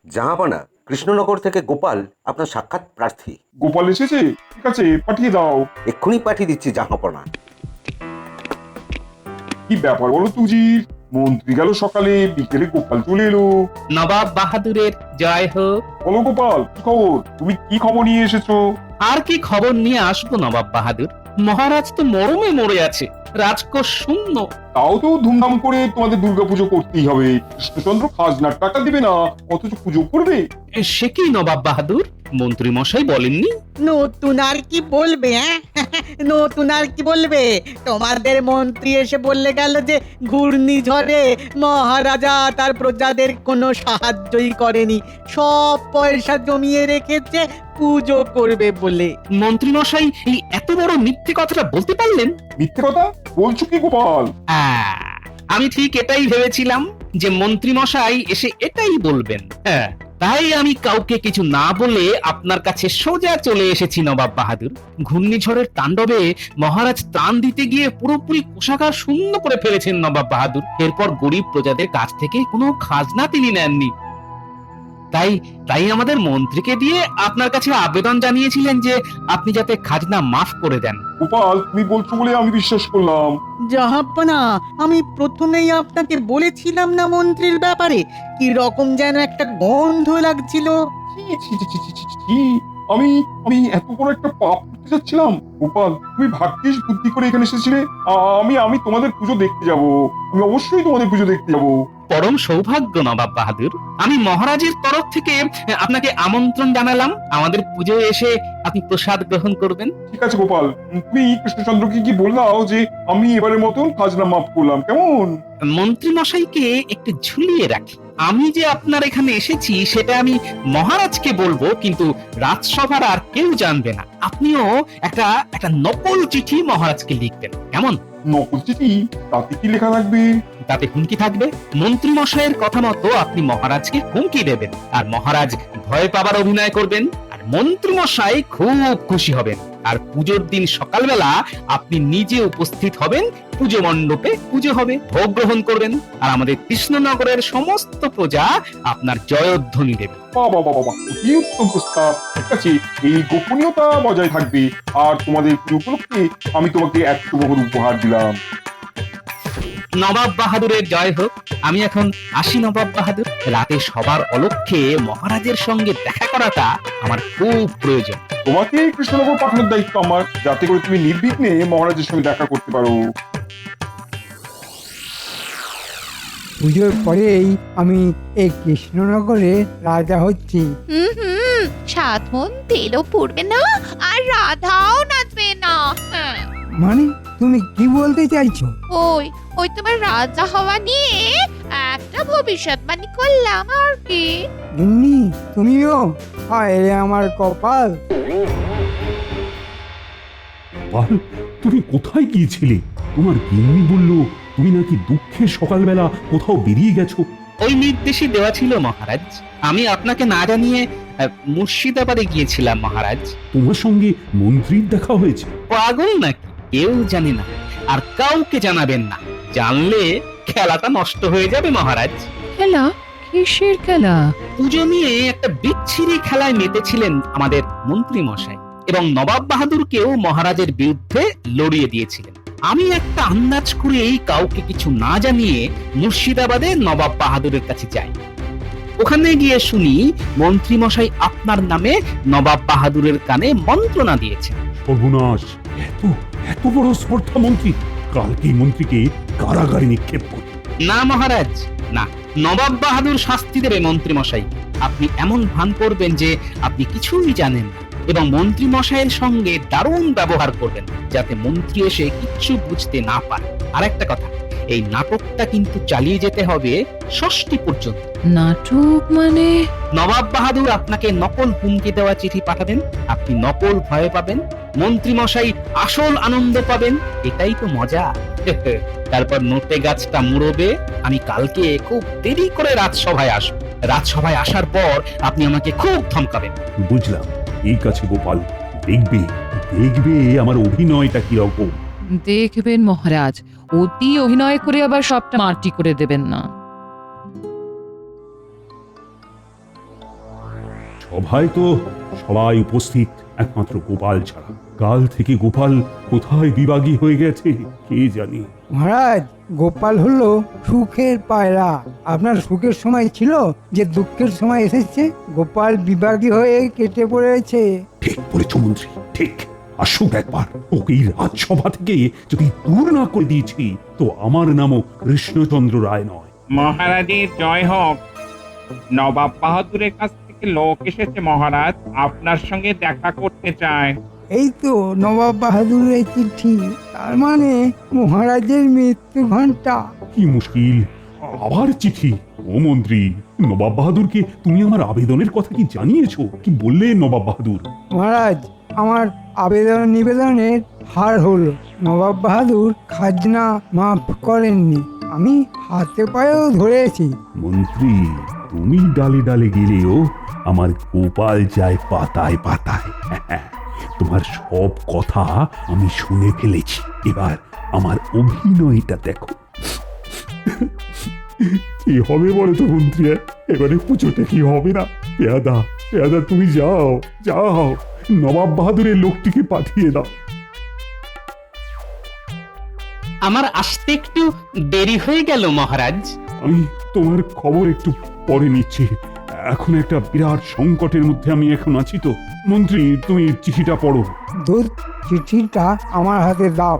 জাহাপানা, কৃষ্ণনগর থেকে গোপাল আপনার সাক্ষাৎ প্রার্থী। গোপাল এসেছে? ঠিক আছে, পাঠিয়ে দাও। এক্ষুনি পাঠিয়ে দিচ্ছি জাহাপানা। কি ব্যাপার বলো তুজি? মন্ত্রী গেল সকালে, বিকেলে গোপাল চলে এলো। নবাব বাহাদুরের জয় হোক। বলো গোপাল, কি খবর? তুমি কি খবর নিয়ে এসেছো? আর কি খবর নিয়ে আসবো নবাব বাহাদুর? মহারাজ তো মরমে মরে আছে, রাজকোষ শূন্য। তাও তো ধুমধাম করে তোমাদের দুর্গাপুজো করতেই হবে। কৃষ্ণচন্দ্র খাজনার টাকা দিবে না, অথচ পুজো করবে। সে কি নবাব বাহাদুর, মন্ত্রী মশাই বলেননি? নতুন আর কি বলবে? নতুন আর কি বলবে? তোমাদের মন্ত্রী এসে বললে গেল যে ঘূর্ণিঝড়ে মহারাজা তার প্রজাদের কোনো সাহায্যই করেনি, সব পয়সা জমিয়ে রেখেছে পুজো করবে বলে। মন্ত্রী মশাই এই এত বড় মিথ্যে কথাটা বলতে পারলেন? মিথ্যে কথা বলছো কি গোপাল? আমি ঠিক এটাই ভেবেছিলাম যে মন্ত্রী মশাই এসে এটাই বলবেন। হ্যাঁ, তাই আমি কাউকে কিছু না বলে আপনার কাছে সোজা চলে এসেছি নবাব বাহাদুর। ঘূর্ণিঝড়ের তাণ্ডবে মহারাজ ত্রাণ দিতে গিয়ে পুরোপুরি কোষাগার শূন্য করে ফেলেছেন নবাব বাহাদুর। এরপর গরিব প্রজাদের কাছ থেকে কোনো খাজনা তিনি নেননি। তাই আমাদের মন্ত্রীকে দিয়ে আপনার কাছে আবেদন জানিয়েছিলেন যে আপনি যাতে খাজনা মাফ করে দেন। গোপাল, তুমি বলছো বলে আমি বিশ্বাস করলাম। জাহাপনা, আমি প্রথমেই আপনাকে বলেছিলাম না মন্ত্রীর ব্যাপারে? কি রকম যেন একটা গন্ধ লাগছিল। আমি এত বড় একটা পাপ করতে যাচ্ছিলাম। গোপাল, তুমি ভাগ্যিস বুদ্ধি করে এখানে এসেছিলে। আমি তোমাদের পুজো দেখতে যাব। আমি অবশ্যই তোমাদের পুজো দেখতে যাব। পরম সৌভাগ্য নবাব বাহাদুর। আমি মহারাজের তরফ থেকে আপনাকে আমন্ত্রণ জানালাম, আমাদের পুজোয় এসে আপনি প্রসাদ গ্রহণ করবেন। ঠিক আছে গোপাল, তুমি কৃষ্ণচন্দ্রকে কি বললাও যে আমি এবারের মতন খাজনা মাফ করলাম, কেমন? মন্ত্রী মশাইকে একটু ঝুলিয়ে রাখি। আমি যে আপনার এখানে এসেছি সেটা আমি মহারাজকে বলবো, কিন্তু রাজসভার আর কেউ জানবে না। আপনিও একটা নকল চিঠি মহারাজকে লিখবেন, কেমন? নকল চিঠি? তাতে কি লেখা থাকবে? তাতে হুমকি থাকবে। মন্ত্রী মশাইয়ের কথা মতো আপনি মহারাজকে হুমকি দেবেন, আর মহারাজ ভয় পাবার অভিনয় করবেন, আর মন্ত্রী মশাই খুব খুশি হবেন। আর পুজোর দিন সকালবেলা আপনি নিজে উপস্থিত হবেন, পুজো মণ্ডপে পুজো হবে, ভোগ গ্রহণ করবেন, আর আমাদের কৃষ্ণনগরের সমস্ত প্রজা আপনার জয়ধ্বনি দেবে। বাবা বাবা বাবা, কি উত্তম প্রস্তাব। ঠিক আছে, এই গোপনীয়তা বজায় থাকবে। আর তোমাদের পুজো উপলক্ষে আমি তোমাকে একটু বহুর উপহার দিলাম। নবাব বাহাদুরের জয় হোক। আমি এখন আসি নবাব বাহাদুর। রাতে সবার অলক্ষ্যে মহারাজের সঙ্গে দেখা করাটা আমার খুব প্রয়োজন। তোমাকে কৃষ্ণনগর পাঠানোর দায়িত্ব আমার, যাতে করে তুমি নির্বিঘ্নে মহারাজের সঙ্গে দেখা করতে পারো। পুজোর পরেই আমি এই কৃষ্ণনগরে রাজা হচ্ছি। সাত মন তেলও পড়বে না আর রাধাও নাচবে না। হ্যাঁ, মানে তুমি কি বলতে চাইছো? ওই ওই তোমার রাজা হওয়া নিয়ে একটা ভবিষ্যৎবাণী করলাম আর কি। গিন্নি, তুমিও? হায় রে আমার কপাল। গোপাল, তুমি কোথায় গিয়েছিলে? তোমার গিন্নি বলল তুমি নাকি দুঃখের সকালবেলা কোথাও বেরিয়ে গেছো। ওই নির্দেশই দেওয়া ছিল মহারাজ। আমি আপনাকে না জানিয়ে মুর্শিদাবাদে গিয়েছিলাম মহারাজ। তোমার সঙ্গে মন্ত্রীর দেখা হয়েছে? পাগল নাকি? কেউ জানে না, আর কাউকে জানাবেন না। জানলে খেলাটা নষ্ট হয়ে যাবে মহারাজ। খেলা? কিসের খেলা? পুজো নিয়ে একটা বিচ্ছিরি খেলায় মেতেছিলেন আমাদের মন্ত্রী মশাই, এবং নবাব বাহাদুরকেও মহারাজের বিরুদ্ধে লড়িয়ে দিয়েছিলেন। আমি একটা আন্দাজ করে এই কাউকে কিছু না জানিয়ে মুর্শিদাবাদে নবাব বাহাদুরের কাছে যাই। ওখানে গিয়ে শুনি মন্ত্রী মশাই আপনার নামে নবাব বাহাদুরের কানে মন্ত্রণা দিয়েছেন। সর্বনাশ! এত এত বড় স্পর্ধা মন্ত্রী! কালকে মন্ত্রীকে কারাগারে নিক্ষেপ করবে। না মহারাজ, না। নবাব বাহাদুর শাস্তি দেবে মন্ত্রী মশাই। আপনি এমন ভান করবেন যে আপনি কিছুই জানেন না, এবং মন্ত্রী মশাইয়ের সঙ্গে দারুণ ব্যবহার করবেন, যাতে মন্ত্রী এসে কিচ্ছু বুঝতে না পারে। আর একটা কথা, এই নাটকটা কিন্তু চালিয়ে যেতে হবে ষষ্ঠী পর্যন্ত। নাটক মানে? নবাব বাহাদুর আপনাকে নকল হুমকি দেওয়া চিঠি পাঠাবেন, আপনি নকল ভয় পাবেন, মন্ত্রী মশাই আসল আনন্দ পাবেন। এটাই তো মজা। তারপর নোটে গাছটা মুড়বে। আমি কালকে খুব দেরি করে রাজসভায় আসবো। রাজসভায় আসার পর আপনি আমাকে খুব ধমকাবেন। বুঝলাম। ঠিক আছে গোপাল, দেখবে দেখবে আমার অভিনয়টা কিরকম। দেখবেন মহারাজ, অতি অভিনয় করে আবার সবটা মাটি করে দেবেন না। সভায় তো সবাই উপস্থিত, একমাত্র গোপাল ছাড়া। কাল থেকে গোপাল কোথায় বিভাগী হয়ে গেছে কে জানে। মহারাজ, গোপাল হলো সুখের পায়রা। আপনার সুখের সময় ছিল যে দুঃখের সময় এসেছে। গোপাল বিভাগী হয়ে কেটে পড়েছে। ঠিক বলেছ মন্ত্রী, ঠিক। আসুক একবার। ওকে এই রাজসভা থেকে যদি দূর না করে দিয়েছি, তো আমার নামও কৃষ্ণচন্দ্র রায় নয়। মহারাজের জয় হোক। নবাব বাহাদুরের কাছ থেকে লোক এসেছে মহারাজ, আপনার সঙ্গে দেখা করতে চায়। এই তো নবাব বাহাদুরের চিঠি। তার মানে মহারাজের মৃত্যু ঘন্টা। কি মুশকিল, আবার চিঠি! ও মন্ত্রী, নবাব বাহাদুরকে তুমি আমার আবেদনের কথা কি জানিয়েছো? কি বললে নবাব বাহাদুর? মহারাজ, আমার আবেদন নিবেদনের হার হলো। নবাব বাহাদুর খাজনা মাফ করেননি। আমি হাতে পায়েও ধরেছি। মন্ত্রী, তুমি ডালে ডালে গেলেও আমার গোপাল যায় পাতায় পাতায়। তোমার সব কথা আমি শুনে ফেলেছি। এবার আমার অভিনয়টা দেখো। কি হবে বলো তো মন্ত্রী? এবারে পুজোটা কি হবে না? পেয়াদা, পেয়াদা, তুমি যাও যাও, নবাব বাহাদুরের লোকটিকে পাঠিয়ে দাও। আমার আসতে একটু দেরি হয়ে গেল মহারাজ। আমি তোমার খবর একটু পরে নিচ্ছি। এখন একটা বিরাট সংকটের মধ্যে আমি এখন আছি। তো মন্ত্রী, তুমি চিঠিটা পড়ো। দুধ, চিঠিটা আমার হাতে দাও।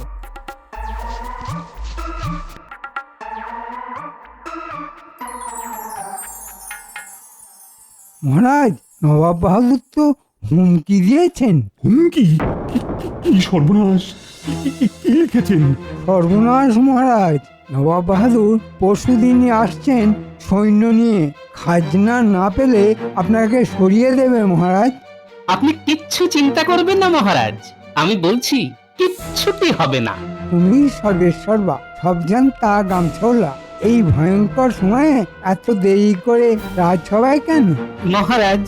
মহারাজ, নবাব বাহাদুর তো হুমকি দিয়েছেন। হুমকি? কি সর্বনাশ! কি লিখেছেন? সর্বনাশ মহারাজ, নবাব বাহাদুর পরশুদিনই আসছেন সৈন্য নিয়ে। খাজনা না পেলে আপনাকে সরিয়ে দেবে মহারাজ। আপনি কিচ্ছু চিন্তা করবেন না মহারাজ, আমি বলছি কিচ্ছুটি হবে না। তুমি সর্বেশ্বরবা, সব জানতা গামছলা। এই ভয়ঙ্কর সময়ে এত দেরি করে রাজসভায় কেন? মহারাজ,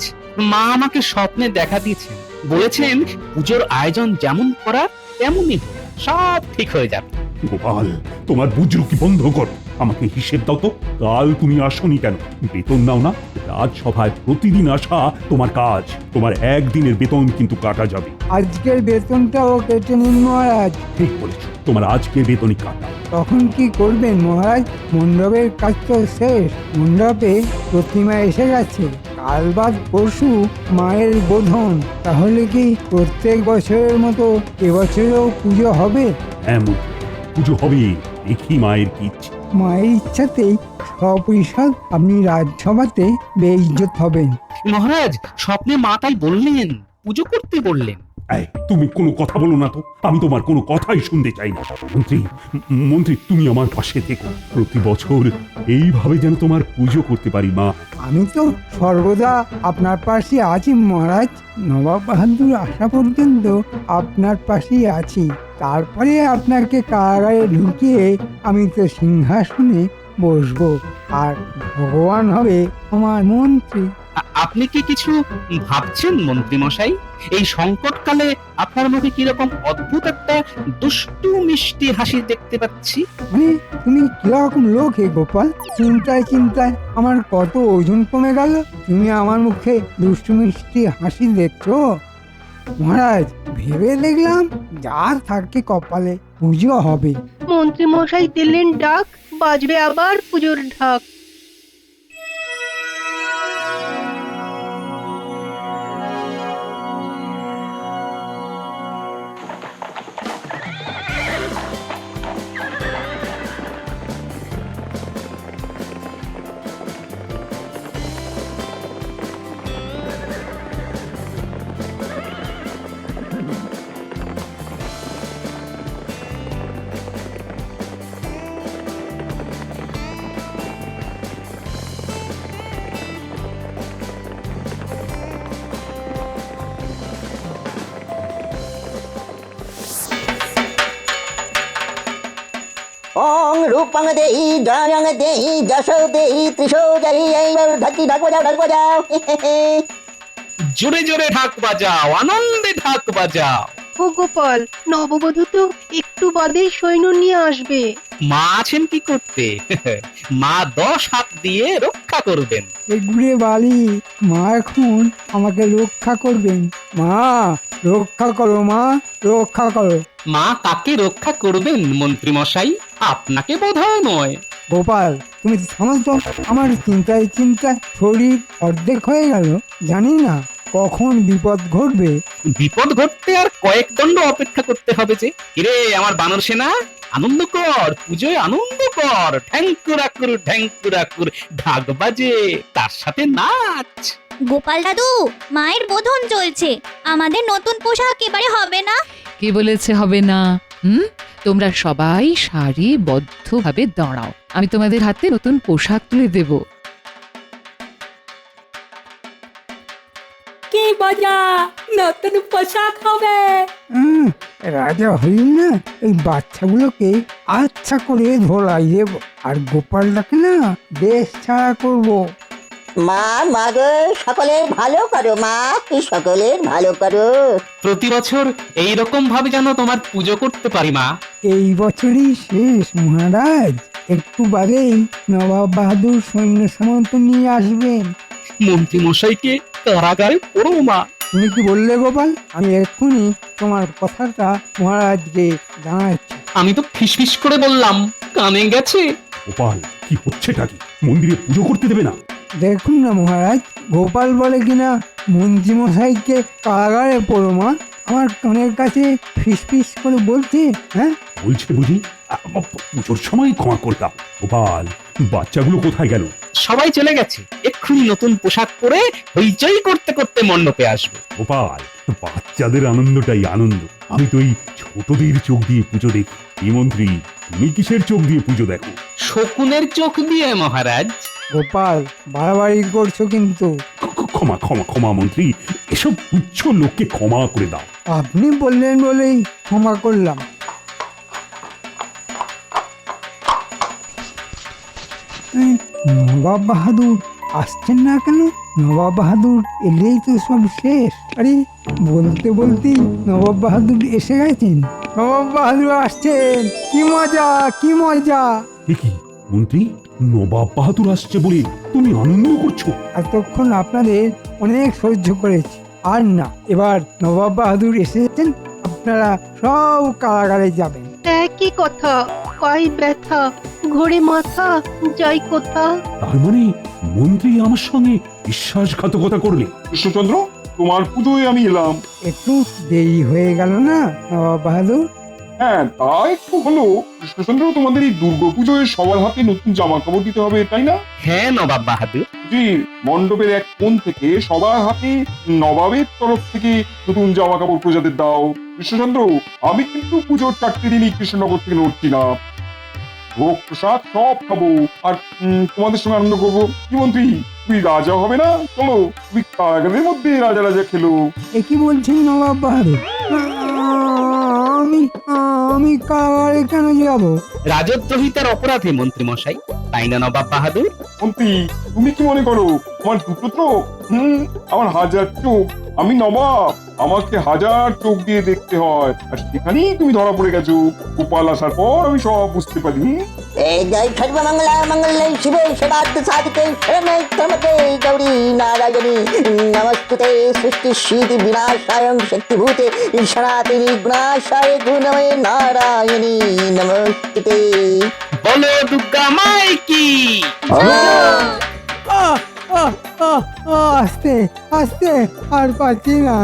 মা আমাকে স্বপ্নে দেখা দিয়েছেন বলেছেন পুজোর আয়োজন যেমন করার তেমনই হোক, সব ঠিক হয়ে যাবে। গোপাল, তোমার বুজরুকি বন্ধ কর। আমাকে হিসেব দাও তো, কাল তুমি আসনি কেন? বেতন নাও না? রাজসভায় প্রতিদিন আসা তোমার কাজ। তোমার একদিনের বেতন কিন্তু কাটা যাবে। আজকের বেতনটাও কেটে নিন মহারাজ। ঠিক বলেছো, তোমার আজকের বেতনই কাটা। তখন কি করবেন মহারাজ? মণ্ডপের কাজ তো শেষ, মণ্ডপে প্রতিমা এসে গেছে, কাল বাদ পরশু মায়ের বোধন। তাহলে কি প্রত্যেক বছরের মতো এবছরেও পুজো হবে? এমন পুজো হবে, দেখি মায়ের কি ইচ্ছে। মায়ের ইচ্ছাতেই সপরিষদ আপনি রাজসভাতে বেইজ্জত হবেন। মহারাজ, স্বপ্নে মা তাই বললেন, পুজো করতে বললেন। এই, তুমি কোনো কথা বলো না তো, আমি তোমার কোনো কথাই শুনতে চাই না। মন্ত্রী, তুমি আমার পাশে থেকো। প্রতি বছর এইভাবে যেন তোমার পুজো করতে পারি মা। আমি তো সর্বদা আপনার পাশে আছি মহারাজ। নবাব বাহাদুর আসা পর্যন্ত আপনার পাশেই আছি। তারপরে আপনাকে কারাগারে ঢুকিয়ে আমি তো সিংহাসনে বসবো, আর ভগবান হবে আমার মন্ত্রী। আপনি কি কিছু ভাবছেন মন্ত্রী মশাই? এই সংকটকালে আপনার মুখে কিরকম অদ্ভুত একটা দুষ্টু মিষ্টি হাসি দেখতে পাচ্ছি। মানে তুমি কিরকম লোক হে গোপাল? চিন্তায় চিন্তায় আমার কত ওজন কমে গেল। তুমি আমার মুখে দুষ্টু মিষ্টি হাসি দেখছো? মহারাজ, ভেবে দেখলাম যা থাকে কপালে, পুজো হবে। মন্ত্রী মশাই দিলেন ডাক, বাজবে আবার পুজোর ঢাক। ওং রূপং দেহি জ্ঞানং দেহি যশো দেহি ত্রিশো দেহি। এইবার ঢাকি ঢাক বাজাও, ঢাক বাজাও। জোরে জোরে ঢাক বাজাও, আনন্দে ঢাক বাজাও। ও গোপাল, নববধূ তো একটু বাদে সৈন্য নিয়ে আসবে। মা আছেন কি করতে? মা 10 হাত দিয়ে রক্ষা করবেন। এগুড়ে বালি, মা এখন আমাকে রক্ষা করবেন। মা, রক্ষা করো মা, রক্ষা করো। মা কাকে রক্ষা করবেন মন্ত্রী মশাই? আপনাকে বোধহয় নয়। গোপাল, তুমি সমস্ত আমার চিন্তায় চিন্তায় শরীর অর্ধেক হয়ে গেল। জানি না কখন বিপদ ঘটবে। বিপদ ঘটতে আর কয়েক দণ্ড অপেক্ষা করতে হবে যে। কিরে আমার বানর সেনা, আনন্দ কর, পুজোয় আনন্দ কর। ঢ্যাঙ্কুরাকুর ঢ্যাঙ্কুরাকুর ঢাক বাজে, তার সাথে নাচ। গোপাল দাদু, মায়ের বোধন চলছে, আমাদের নতুন পোশাক এবারে হবে না? কে বলেছে হবে না? তোমরা সবাই সারিবদ্ধভাবে দাঁড়াও, আমি তোমাদের হাতে নতুন পোশাক তুলে দেব। কি মজা, নতুন পোশাক হবে। রাজা হই না, এই বাচ্চাগুলোকে আচ্ছা করে ধোলাই দেব, আর গোপালটাকে না দেশ ছাড়া করবো। মা, মা গো, সকলের ভালো করো মা, সকলের ভালো করো। প্রতি বছর এইরকম ভাবে যেন তোমার পুজো করতে পারি মা। এই বছরই শেষ মহারাজ, একটু বাদেই নবাব বাহাদুর সৈন্য সামন্ত নিয়ে আসবেন। মন্ত্রী মশাইকে কারাগারে পড়ো মা। তুমি কি বললে গোপাল? আমি এক্ষুনি তোমার কথাটা মহারাজকে জানাচ্ছি। আমি তো ফিসফিস করে বললাম, কানে গেছে। গোপাল, কি হচ্ছেটা কি? মন্দিরে পুজো করতে দেবে না? দেখুন না মহারাজ, গোপাল বলে কিনা মন্ত্রী মশাইকে কারাগারে পড়ো মা। আমার কানের কাছে ফিসফিস করে বলছে। হ্যাঁ, বলছে বুঝি? পুজোর সময় ক্ষমা করতাম। গোপাল, বাচ্চাগুলো কোথায় গেল? সবাই চলে গেছে, এক্ষুনি নতুন পোশাক পরে হইচই করতে করতে মণ্ডপে আসবে। গোপাল, বাচ্চাদের আনন্দটাই আনন্দ। আমি তো এই ছোটদের চোখ দিয়ে পুজো দেখি। এই মন্ত্রী, তুমি কিসের চোখ দিয়ে পুজো দেখো? শকুনের চোখ দিয়ে মহারাজ। গোপাল, বাড়াবাড়ি করছো কিন্তু। ক্ষমা ক্ষমা ক্ষমা মন্ত্রী, এসব তুচ্ছ লোককে ক্ষমা করে দাও। আপনি বললেন বলেই ক্ষমা করলাম। নবাব বাহাদুর আসছেন না কেন? নবাব বাহাদুর এলেই তো সব শেষ। আরে বলতে বলতেই নবাব বাহাদুর এসে গেছেন। নবাব বাহাদুর আসছেন, কি মজা কি মজা। দেখি মন্ত্রী, নবাব বাহাদুর আসছে বলে তুমি আনন্দ করছো? এতক্ষণ আপনাদের অনেক সহ্য করেছি, আর না, এবার নবাব বাহাদুর এসেছেন, আপনারা সব কারাগারে যাবেন। একই কথা, পায়ে ব্যথা, ঘোরে মাথা, যাই কোথা। তার মানে মন্ত্রী আমার সঙ্গে বিশ্বাসঘাতকতা করলে? কৃষ্ণচন্দ্র, তোমার পুজোয় আমি এলাম। একটু দেরি হয়ে গেল না নবাব বাহাদুর? হ্যাঁ, তা একটু হলো। কৃষ্ণচন্দ্র, তোমাদের এই দুর্গাপুজোয় সবার হাতে নতুন জামা কাপড় দিতে হবে, তাই না? হ্যাঁ নবাব বাহাদুর। জি, মণ্ডপের এক কোণ থেকে সবার হাতে নবাবের তরফ থেকে নতুন জামা কাপড় প্রজাদের দাও। কৃষ্ণচন্দ্র, আমি কিন্তু পুজোর 4টে দিনই কৃষ্ণনগর থেকে নড়ছি না। ভোগ প্রসাদ সব খাবো, আর তোমাদের সঙ্গে আনন্দ করবো। কি মন্ত্রী, তুমি রাজা হবে না? চলো, তুমি কারাগারের মধ্যে রাজা রাজা খেলো। এ কি বলছেন নবাব বাহাদুর? আমি আমি কারাগারে কেন যাব? রাজদ্রোহিতার অপরাধে মন্ত্রী মশাই, তাই না নবাব বাহাদুর? মন্ত্রী, তুমি কি মনে করো আমার দুটো চোখ? আমার 1000 চোখ। আমি নবাব, আমাকে 1000 চোখ দিয়ে দেখতে হয়, আর সেখানেই তুমি ধরা পড়ে গেছো। গোপাল আসার পর আমি সব বুঝতে পারি। এই জয় সর্বমঙ্গলা মঙ্গলে শিবে সদার্থ সাধিকে শরণে ত্রম্বকে গৌরী নারায়ণী নমস্তুতে সৃষ্টি সিদ্ধি বিনাশায় শক্তিভূতে সনাতনী গুণাশায় গুণময়ে নারায়ণী নমস্তুতে। বলো দুর্গা মাই কি? আস্তে আস্তে, আর পাচ্ছি না,